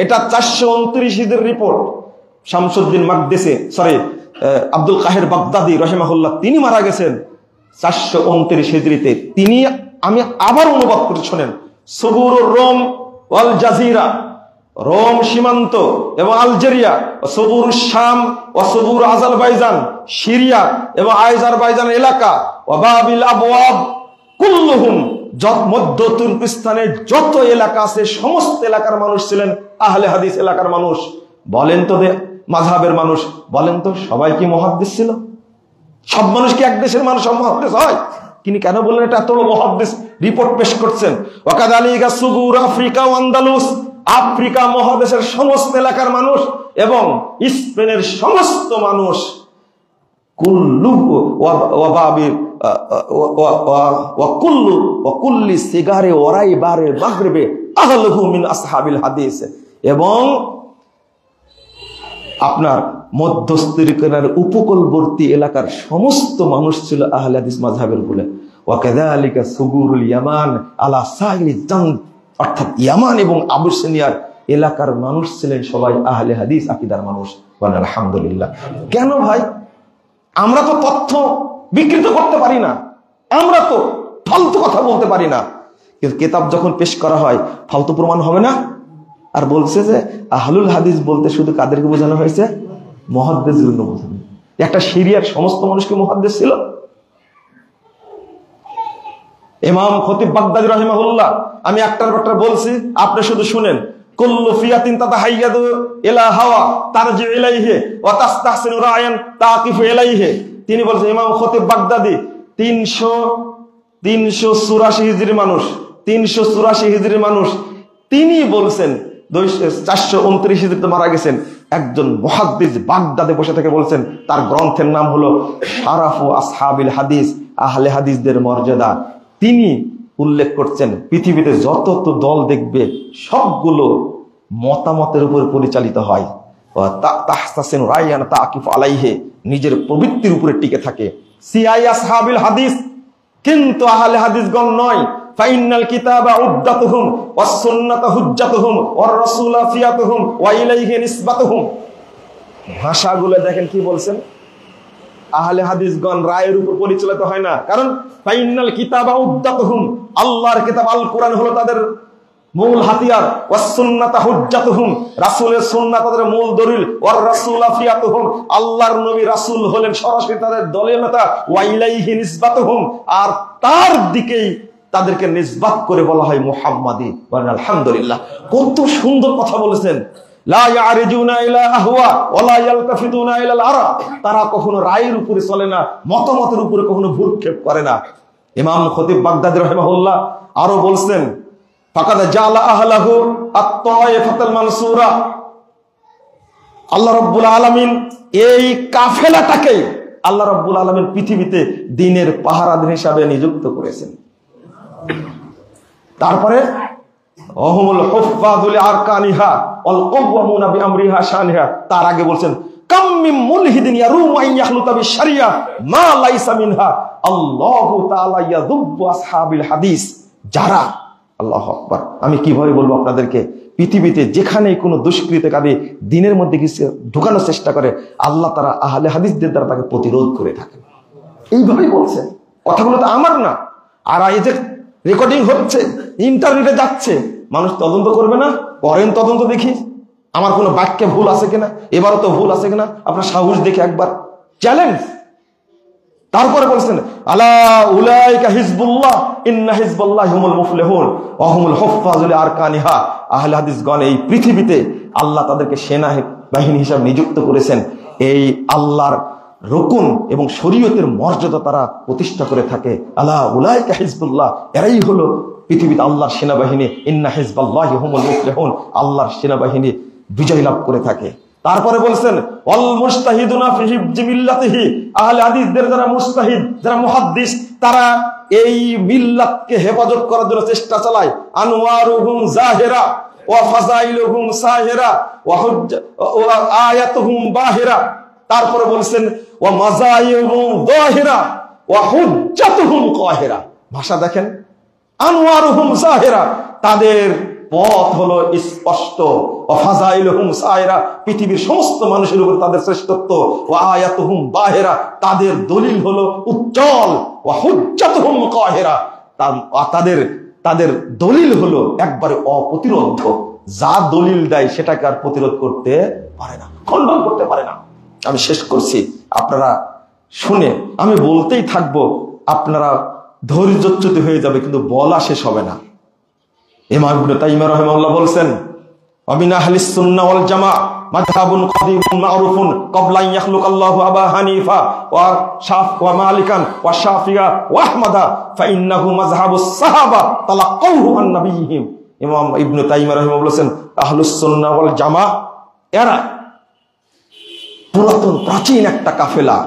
এটা 429 হিজরির রিপোর্ট। শামসুদ্দিন মাকদেসি, আব্দুল কাহির বাগদাদি রাহিমাহুল্লাহ, তিনি মারা গেছেন 429 হিজরিতে। তিনি, আমি আবার অনুবাদ করে শোনেন। সুগুরুর রোম ওয়াল জাজিরা, রোম সীমান্ত এবং আলজেরিয়া, সুগুরুশ শাম ওয়া সুগুরু আজারবাইজান, সিরিয়া এবং আজারবাইজান এলাকা, ওয়া বাবিল আবওয়াব কুল্লুহুম, মধ্য তুর্কিস্তানের যত এলাকা আছে সমস্ত এলাকার মানুষ ছিলেন আহলে হাদিস এলাকার মানুষ। বলেন তো মাযহাবের মানুষ, বলেন তো সবাই কি মুহাদ্দিস ছিল? সব মানুষ কি এক দেশের মানুষ সব মুহাদ্দিস হয়? তিনি কেন বললেন এটা এত বড় মুহাদ্দিস রিপোর্ট পেশ করছেন? ওয়াকাদালিকা সুগুর আফ্রিকা ও আন্দালুস, আফ্রিকা মহাদেশের সমস্ত এলাকার মানুষ এবং স্পেনের সমস্ত মানুষ, কুল্লু ওয়া বাবিল ওয়া কুল্লি সিগারে ওরাই বারে মাগরিবে আহলুহু মিন আসহাবিল হাদিস, এবং আপনার মধ্যস্থিরকার উপকূলবর্তী এলাকার সমস্ত মানুষ ছিল আহলে হাদিস মাযহাবের বলে। ওয়া কাযালিকা সুগুরুল ইয়ামান আলা সাইরি জান, অর্থাৎ ইয়ামান এবং আবিসিনিয়ার এলাকার মানুষ ছিলেন সবাই আহলে হাদিস আকীদার মানুষ। বলেন আলহামদুলিল্লাহ। কেন ভাই? আমরা তো তথ্য বিকৃত করতে পারি না, আমরা তো ফালতু কথা বলতে পারি না, কিন্তু কিতাব যখন পেশ করা হয় ফালতু প্রমাণ হবে না। আর বলছে যে আহলুল হাদিস বলতে শুধু কাদেরকে বোঝানো হয়েছে? মুহাদ্দিসগুলো বোঝানো। একটা সিরিয়ার সমস্ত মানুষকে মুহাদ্দিস ছিল? ইমাম খতিব বাগদাদি রাহিমাহুল্লাহ, আমি একটার পর একটা বলছি, আপনি শুধু শুনেন। কুল্লু ফিয়াতিন তাতাহাইয়াদু ইলা হাওয়া তারজি ইলাইহি ওয়া তাস্তাহসিনু রায়ান তাকিফু ইলাইহি। তিনি বলছেন, ইমাম খতিব বাগদাদি 384 হিজরির মানুষ, 384 হিজরির মানুষ, তিনি বলছেন 429 হিজরিতে মারা গেছেন। একজন মুহাদ্দিস বাগদাদে বসে থেকে বলছেন, তার গ্রন্থের নাম হলো শারাফু আসহাবিল হাদিস, আহলে হাদিসদের মর্যাদা। তিনি উল্লেখ করছেন পৃথিবীতে যত তো দল দেখবে সবগুলো মতামতের উপর পরিচালিত হয়, নিজের প্রবৃত্তির উপরে টিকে থাকে। সিআই আসহাবিল হাদিস কিন্তু আহলে হাদিসগণ নয়। ফাইনাল কিতাবা উদ্দাতুহুম ওয়াস সুন্নাতু হুজ্জাতুহুম ওয়ার রাসূলু ফিয়াতুহুম ওয়া ইলাইহি নিসবাতুহুম। ভাষাগুলো দেখেন কি বলছেন, আহলে হাদিসগণ রায়ের উপর পরিচালিত হয় না। কারণ ফাইনাল কিতাবা উদ্দাতুহুম, আল্লাহর কিতাব আল কোরআন হলো তাদের মূল হাতিয়ার। ওয়াস সুন্নাতু হুজ্জাতুহুম, রাসূলের সুন্নাহ তাদের মূল দলিল। ওয়ার রাসূলু ফিয়াতুহুম, আল্লাহর নবী রাসূল হলেন সরাসরি তাদের দলের নেতা। ওয়া ইলাইহি নিসবাতুহুম, আর তার দিকেই তাদেরকে নিসবাত করে বলা হয় মুহাম্মাদি। বলেন আলহামদুলিল্লাহ। কত সুন্দর কথা বলেছেন। লা ইয়ারিজুনা ইলা আহওয়া ওয়া লা ইয়ালতাফিতুনা ইলাল আরা, তারা কখনো রায়ের উপরে চলে না, মতামতের উপরে কখনো ভ্রুক্ষেপ করে না। ইমাম খতিব বাগদাদি রাহিমাহুল্লাহ আরো বলছেন, ফাকাদ জালা আহলাহু আত-তায়েফাতুল মানসুরা, আল্লাহ রাব্বুল আলামিন এই কাফেলাটাকে আল্লাহ রাব্বুল আলামিন পৃথিবীতে দ্বীনের পাহারাদার হিসাবে নিযুক্ত করেছেন। তারপরে ওহুমুল হুফাযুল আরকানিহা ওয়াল কাওয়ামুনা বিআমরিহা শানিহা, তার আগে বলছেন কাম মিন মুলহিদিন ইয়ারুমু আন ইয়াখলুতা বিশ-শারিয়া মা লাইসা মিনহা আল্লাহু তাআলা ইয়াযুব্বু আসহাবিল হাদিস। যারা, আল্লাহু আকবার, আমি কিভাবে বলবো আপনাদেরকে, পৃথিবীতে যেখানে কোনো দুষ্কৃতকারী দ্বীনের মধ্যে কিছু ঢোকানোর চেষ্টা করে, আল্লাহ তাআলা আহলে হাদিসদের দ্বারা তাকে প্রতিরোধ করে থাকেন। এইভাবেই বলছেন, কথাগুলো তো আমার না। আর এই যে রেকর্ডিং হচ্ছে, ইন্টারনেটে যাচ্ছে, মানুষ তদন্ত করবে না? করেন তদন্ত, দেখি আমার কোনো বাক্যে ভুল আছে কিনা, এবারও তো ভুল আছে কিনা, আপনার সাহস দেখে একবার চ্যালেঞ্জ। তারপরে বলছেন আলা উলাইকা হিজবুল্লাহ ইন্না হিজবাল্লাহি হুমুল মুফলিহুন ওয়া হুমুল হুফাযুল আরকানিহা। আহলে হাদিসগণ এই পৃথিবীতে আল্লাহ তাদেরকে সেনা বাহিনী হিসাবে নিযুক্ত করেছেন। এই আল্লাহর রুকুন এবং শরীয়তের মর্যাদা তারা প্রতিষ্ঠা করে থাকে। আলা উলাইকা হিজবুল্লাহ, এরাই হলো পৃথিবীতে আল্লাহর সেনাবাহিনী। ইন্না হিজবাল্লাহি হুমুল মুফলিহুন, আল্লাহর সেনাবাহিনী বিজয় লাভ করে থাকে। তারপরে বলছেন ওয়াল মুজতাহিদুনা ফি হিফজি মিল্লাতিহি, আহলে হাদিসদের যারা মুজতাহিদ, যারা মুহাদ্দিস, তারা এই মিল্লাতকে হেফাজত করার জন্য চেষ্টা চালায়। আনওয়ারুহুম জাহিরা ওয়া ফাযাইলুহুম সাহিরা ওয়া আয়াতুহুম বাহিরা। তারপরে বলছেন ওয়া মাযাইহুম যাহিরা ওয়া হুজ্জাতুহুম কাহিরা। ভাষা দেখেন, আনওয়ারুহুম জাহিরা, তাদের পথ হলো স্পষ্ট। ওয়া ফাযাইলুহুম সাহিরা, পৃথিবীর সমস্ত মানুষের উপর তাদের শ্রেষ্ঠত্ব। ওয়া আয়াতুহুম বাহিরা, তাদের দলিল হলো উজ্জ্বল। ওয়া হুজ্জাতুহুম কাহিরা, তাদের দলিল হলো একবারে অপ্রতিরোধ্য। যা দলিল দেয় সেটাকে আর প্রতিরোধ করতে পারে না, খণ্ডন করতে পারে না। আমি শেষ করছি, আপনারা শুনে আমি বলতেই থাকবো, আপনারা ধৈর্যচ্যুত হয়ে যাবে, কিন্তু বলা শেষ হবে না। ইমাম ইবনে তাইমিয়া রাহিমাহুল্লাহ বলছেন ওয়া মিন আহলিস সুন্নাহ ওয়াল জামাআহ মাযহাবুন কাদীমুন মা'রুফুন ক্বাবলা আন ইয়াখলুকাল্লাহু আবা হানিফা ওয়া মালিকান ওয়া শাফিয়া ওয়া আহমাদা ফা ইন্নাহু মাযহাবুস সাহাবা তালাক্কাউহু আন নাবিয়্যিহিম। ইমাম ইবনে তাইমিয়া রাহিমাহুল্লাহ বলেছেন আহলুস সুন্নাহ ওয়াল জামাআহ এরা পুরাতন প্রাচীন একটা কাফেলা।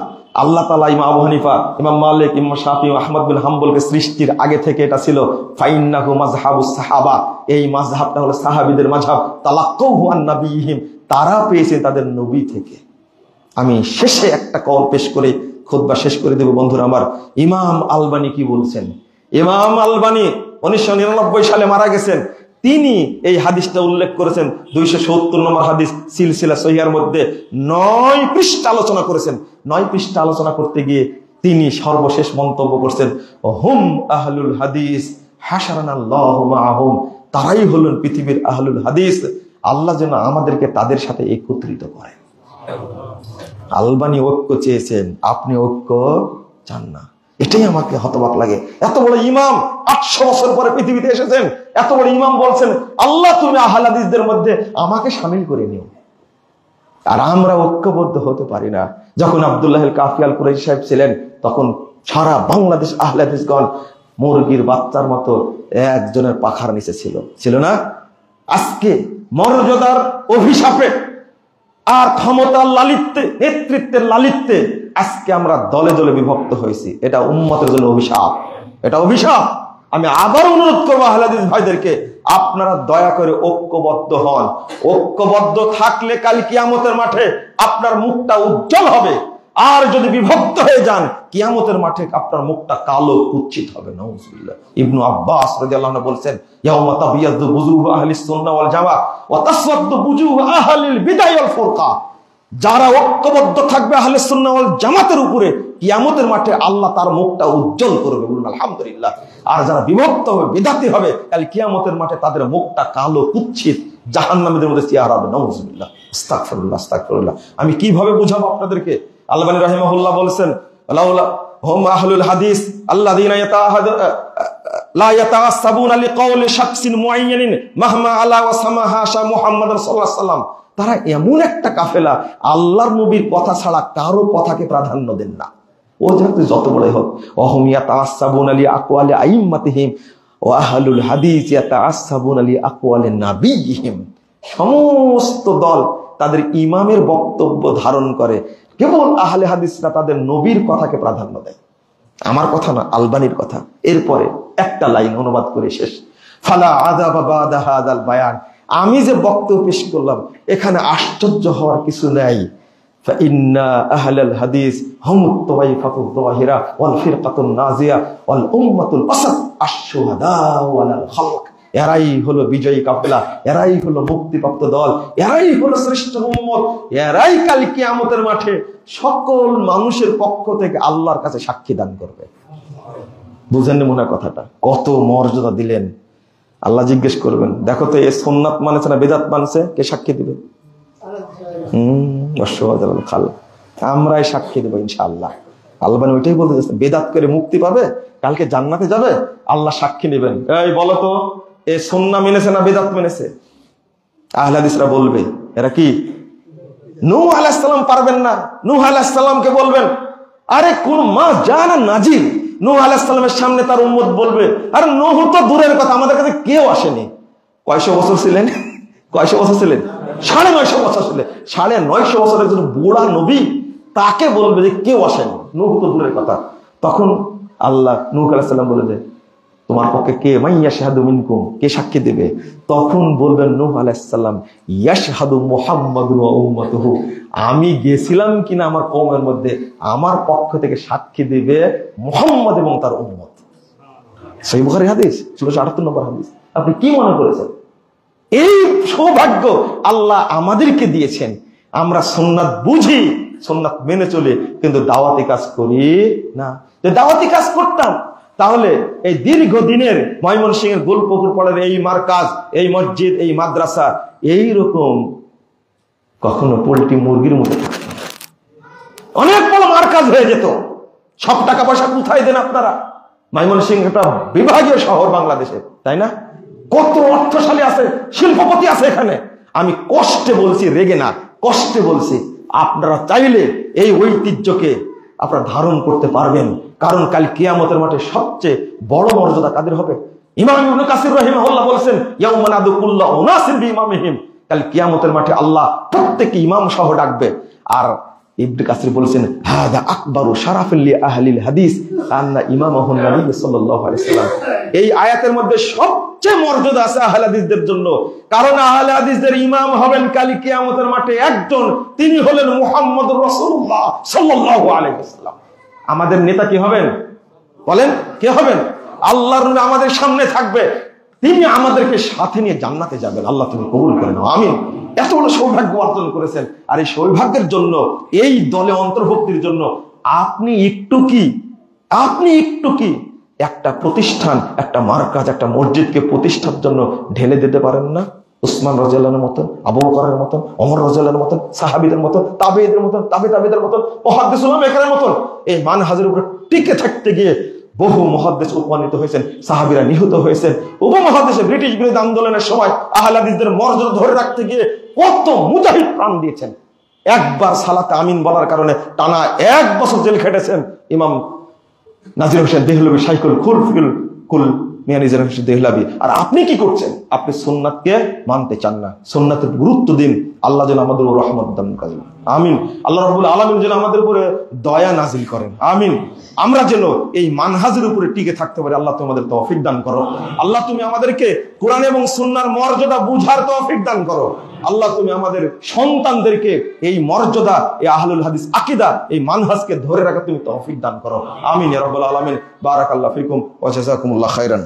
আল্লাহ তাআলা ইমাম আবু হানিফা, ইমাম মালিক, ইমাম শাফি, আহমদ বিন হাম্বলকে সৃষ্টির আগে থেকে এটা ছিল ফাইন্নাহু মাযহাবুস সাহাবা, এই মাযহাবটা হলো সাহাবীদের মাযহাব। তালাক্কাউহু আন নাবিয়্যিহিম, তারা পেয়েছে তাদের নবী থেকে। আমি শেষে একটা কল পেশ করে খুতবা শেষ করে দেব বন্ধুরা আমার। ইমাম আলবানী কি বলছেন? ইমাম আলবানী 1999 সালে মারা গেছেন। তিনি এই হাদিসটা উল্লেখ করেছেন 270 নম্বর হাদিস সিলসিলা সহিহার মধ্যে 9 পৃষ্ঠা আলোচনা করেছেন। 9 পৃষ্ঠা আলোচনা করতে গিয়ে তিনি সর্বশেষ মন্তব্য করছেন হুম আহলুল হাদিস হাশারানাল্লাহু মাআহুম, তারাই হলেন পৃথিবীর আহলুল হাদিস। আল্লাহ যেন আমাদেরকে তাদের সাথে একত্রিত করেন। আলবানী ঐক্য চেয়েছেন, আপনি ঐক্য চান না, এটাই আমাকে হতবাক লাগে। এত বড় ইমাম 800 বছর পরে পৃথিবীতে এসেছেন, এত বড় ইমাম বলছেন আল্লাহ তুমি আহলে হাদিসদের মধ্যে আমাকে শামিল করে নিও। আর আমরা ঐক্যবদ্ধ হতে পারি না। যখন আব্দুল্লাহ আল কাফি আল কুরাইশি সাহেব ছিলেন, তখন সারা বাংলাদেশ আহলে হাদিসগণ মুরগির বাচ্চার মতো একজনের পাখার নিচে ছিল না? আজকে মর্যাদার অভিশাপে আর ক্ষমতার লালিত্যে, নেতৃত্বের লালিত্যে আজকে আমরা দলে দলে বিভক্ত হয়েছি। এটা উম্মতের জন্য অভিশাপ, এটা অভিশাপ। আমি আবার অনুরোধ করবো আহলে হাদিস ভাইদেরকে, আপনারা দয়া করে ঐক্যবদ্ধ হন। ঐক্যবদ্ধ থাকলে কাল কিয়ামতের মাঠে আপনার মুখটা উজ্জ্বল হবে। আর যদি বিভক্ত হয়ে যান, কিয়ামতের মাঠে আপনার মুখটা কালো কুৎসিত হবে। নাউজুবিল্লাহ। ইবনু আব্বাস রাদিয়াল্লাহু আনহু বলছেন, ইয়াউমা তাবিয়াদু বুজুহু আহলিস সুন্নাহ ওয়াল জামাআহ ওয়া তাসওয়াদু বুজুহু আহলিল বিদআহ ওয়াল ফুরকা। যারা ঐক্যবদ্ধ থাকবে আহলে সুন্নাহ ওয়াল জামাতের উপরে, কিয়ামতের মাঠে আল্লাহ তার মুখটা উজ্জ্বল করবে, বলুন আলহামদুলিল্লাহ। আর যারা বিভক্ত হবে, বিদাতি হবে, কাল কিয়ামতের মাঠে তাদের মুখটা কালো কুৎসিত জাহান্নামীদের মধ্যে চেহারা হবে। নাউজুবিল্লাহ, আস্তাগফিরুল্লাহ, আস্তাগফিরুল্লাহ। আমি কিভাবে বুঝাবো আপনাদেরকে? আলবানী রাহিমাহুল্লাহ বলেছেন, লাউলা হুম আহলুল হাদিস আল্লাযীনা লা ইয়াতাআসসাবুনা লিকাউলি শাখসিন মুআয়্যানিন মাহমা আলা ওয়া সামাহা শা মুহাম্মাদ সাল্লাল্লাহু আলাইহি ওয়াসাল্লাম। তারা এমন একটা কাফেলা, আল্লাহর নবীর কথা ছাড়া কারো কথাকে প্রাধান্য দেন না। ও যত বড়ই হোক, ওয়াহুম ইয়াতাআসসাবুনা লি আকওয়ালি আইম্মাতিহিম ওয়া আহলুল হাদিস ইয়াতাআসসাবুনা লি আকওয়ালি নাবিয়্যিহিম। সমস্ত দল তাদের ইমামের বক্তব্য ধারণ করে, কেবল আহলে হাদিসরা তাদের নবীর কথাকে প্রাধান্য দেয়। আমার কথা না, আলবানীর কথা। এরপরে একটা লাইন অনুবাদ করে শেষ। ফালা আযাবা বাদা হাযাল বায়ান। আমি যে বক্তব্য পেশ করলাম, এখানে আশ্চর্য হওয়ার কিছু নাই। ফাইন্না আহলাল হাদিস হুমুত তাওয়াইফাতুদ যাহিরা ওয়াল ফিরকাতুন নাজিয়া ওয়াল উম্মাতুল ওয়াসাত আশ-শুহাদা ওয়াল খালক। এরাই হলো বিজয়ী কাফেলা, এরাই হলো মুক্তিপ্রাপ্ত দল, এরাই হলো শ্রেষ্ঠ উম্মত, এরাই কাল কিয়ামতের মাঠে সকল মানুষের পক্ষ থেকে আল্লাহর কাছে সাক্ষী দান করবে। বুঝেননি মনে কথাটা? কত মর্যাদা দিলেন। আল্লাহ জিজ্ঞেস করবেন, দেখো তো এ সুন্নাত মানেছে না বেদাত মানছে, কে সাক্ষী দিবে? আমরাই সাক্ষী দেবো ইনশাআল্লাহ। আল্লাহ ওইটাই বলতে চাচ্ছেন, বেদাত করে মুক্তি পাবে, কালকে জান্নাতে যাবে, আল্লাহ সাক্ষী নেবেন। এই বলো তো, এ সুন্নাহ মেনেছে না বেদাত মেনেছে? আহলে হাদিসরা বলবে এরা কি? নূহ আলাইহিস সালাম পারবেন না, নূহ আলাইহিস সালামকে বলবেন, আরে কোন মা জানা নাজির। নূহ আলাইহিস সালামের সামনে তার উম্মত বলবে, আরে নূহ তো দূরের কথা, আমাদের কাছে কেউ আসেনি। কয়শো বছর ছিলেন? কয়শো বছর ছিলেন? 950 বছর ছিলেন। 950 বছরের একজন বুড়া নবী, তাকে বলবে যে কেউ আসেনি, নূহ তো দূরের কথা। তখন আল্লাহ নূহ আলাইহিস সালাম বলে যে, তোমার পক্ষে কে মাইয়াশহাদু মিনকুম, কে সাক্ষী দেবে? তখন বলবেন নূহ আলাইহিস সালাম, ইয়াশহাদু মুহাম্মাদুন ওয়া উম্মাতুহু। আমি গেছিলাম কিনা আমার কওমের মধ্যে, আমার পক্ষ থেকে সাক্ষী দেবে মুহাম্মদ এবং তার উম্মত। সহিহ বুখারী হাদিস 478 নম্বর হাদিস। আপনি কি মনে করেছেন? এই সৌভাগ্য আল্লাহ আমাদেরকে দিয়েছেন। আমরা সুন্নাত বুঝি, সুন্নাত মেনে চলে, কিন্তু দাওয়াতি কাজ করি না। যে দাওয়াতি কাজ করতাম, তাহলে এই দীর্ঘদিনের ময়মনসিংহের গোলপুকুর পাড়ের এই মারকাজ, এই মসজিদ, এই মাদ্রাসা এইরকম কখনো পোল্ট্রি মুরগির মতো অনেক বড় মারকাজ হয়ে যেত। সব টাকা পয়সা কোথায় দেন আপনারা? ময়মনসিংহ একটা বিভাগীয় শহর বাংলাদেশে, তাই না? কত অর্থশালী আছে, শিল্পপতি আছে এখানে। আমি কষ্টে বলছি, রেগে না, কষ্টে বলছি। আপনারা চাইলে এই ঐতিহ্যকে আপনারা ধারণ করতে পারবেন, কারণ কাল কিয়ামতের মাঠে সবচেয়ে বড় মর্যাদা কাদের হবে? ইমাম ইবনে কাসির রাহিমাহুল্লাহ বলেছেন, ইয়াউমা নাদু কুল্লা উনাসিন বিইমামিহিম। কাল কিয়ামতের মাঠে আল্লাহ প্রত্যেককে ইমাম সহ ডাকবে। আর ইবনে কাসির বলেছেন, হাদা আকবারু শারাফিল লি আহলিল হাদিস আন্না ইমামাহুন নবী সাল্লাল্লাহু আলাইহি ওয়াসাল্লাম। এই আয়াতের মধ্যে সবচেয়ে মর্যাদা আছে আহলে হাদিসদের জন্য, কারণ আহলে হাদিসদের ইমাম হবেন কাল কিয়ামতের মাঠে একজন, তিনি হলেন মুহাম্মদুর রাসূলুল্লাহ সাল্লাল্লাহু আলাইহি ওয়াসাল্লাম। আমাদের নেতা কি হবেন? বলেন, কে হবেন? আল্লাহর নবী আমাদের সামনে থাকবে, তিনি আমাদেরকে সাথে নিয়ে জান্নাতে যাবেন। আল্লাহ তুমি কবুল করে নাও, আমিন। এত বড় সৌভাগ্য অর্জন করেছেন, আর এই সৌভাগ্যের জন্য, এই দলে অন্তর্ভুক্তির জন্য আপনি একটু কি একটা প্রতিষ্ঠান, একটা মারকাজ, একটা মসজিদকে প্রতিষ্ঠার জন্য ঢেলে দিতে পারেন না? উসমান রাদিয়াল্লাহু আনহুর মতন, আবু বকরের মতন, ওমর রাদিয়াল্লাহু আনহুর মতন, সাহাবীদের মতন, তাবেঈদের মতন, তাবেঈদের মতন, মুহাদ্দিস উলামায়ে মতন এই মানহাজের উপরে টিকে থাকতে গিয়ে বহু মুহাদ্দিস উপনীত হয়েছেন, সাহাবীরা নিহত হয়েছেন। উপমহাদেশে ব্রিটিশ বিরোধী আন্দোলনের সময় আহলে হাদিসদের মর্যাদা ধরে রাখতে গিয়ে কত মুজাহিদ প্রাণ দিয়েছেন। একবার সালাতে আমিন বলার কারণে টানা 1 বছর জেল খেটেছেন ইমাম নাজির হোসেন দেহলভী শাইখুল মিয়া নিজাম দেহলাবি। আর আপনি কি করছেন? আপনি সুন্নাতকে মানতে চান না, সুন্নাতের গুরুত্ব দিন। আল্লাহ যেন আমাদের উপর রহমত দান করেন, আমিন। আল্লাহ রাব্বুল আলামিন যেন আমাদের উপরে দয়া নাজিল করেন, আমিন। আমরা যেন এই মানহাজের উপরে টিকে থাকতে পারি। আল্লাহ তুমি আমাদের তৌফিক দান করো। আল্লাহ তুমি আমাদেরকে কোরআন এবং সুন্নাহর মর্যাদা বুঝার তৌফিক দান করো। আল্লাহ তুমি আমাদের সন্তানদেরকে এই মর্যাদা, এই আহলুল হাদিস আকীদা, এই মানহাজকে ধরে রাখা তুমি তৌফিক দান করো, আমিন ইয়া রাব্বাল আলামিন। বারাকাল্লাহু ফিকুম ওয়া জাযাকুমুল্লাহু খাইরান।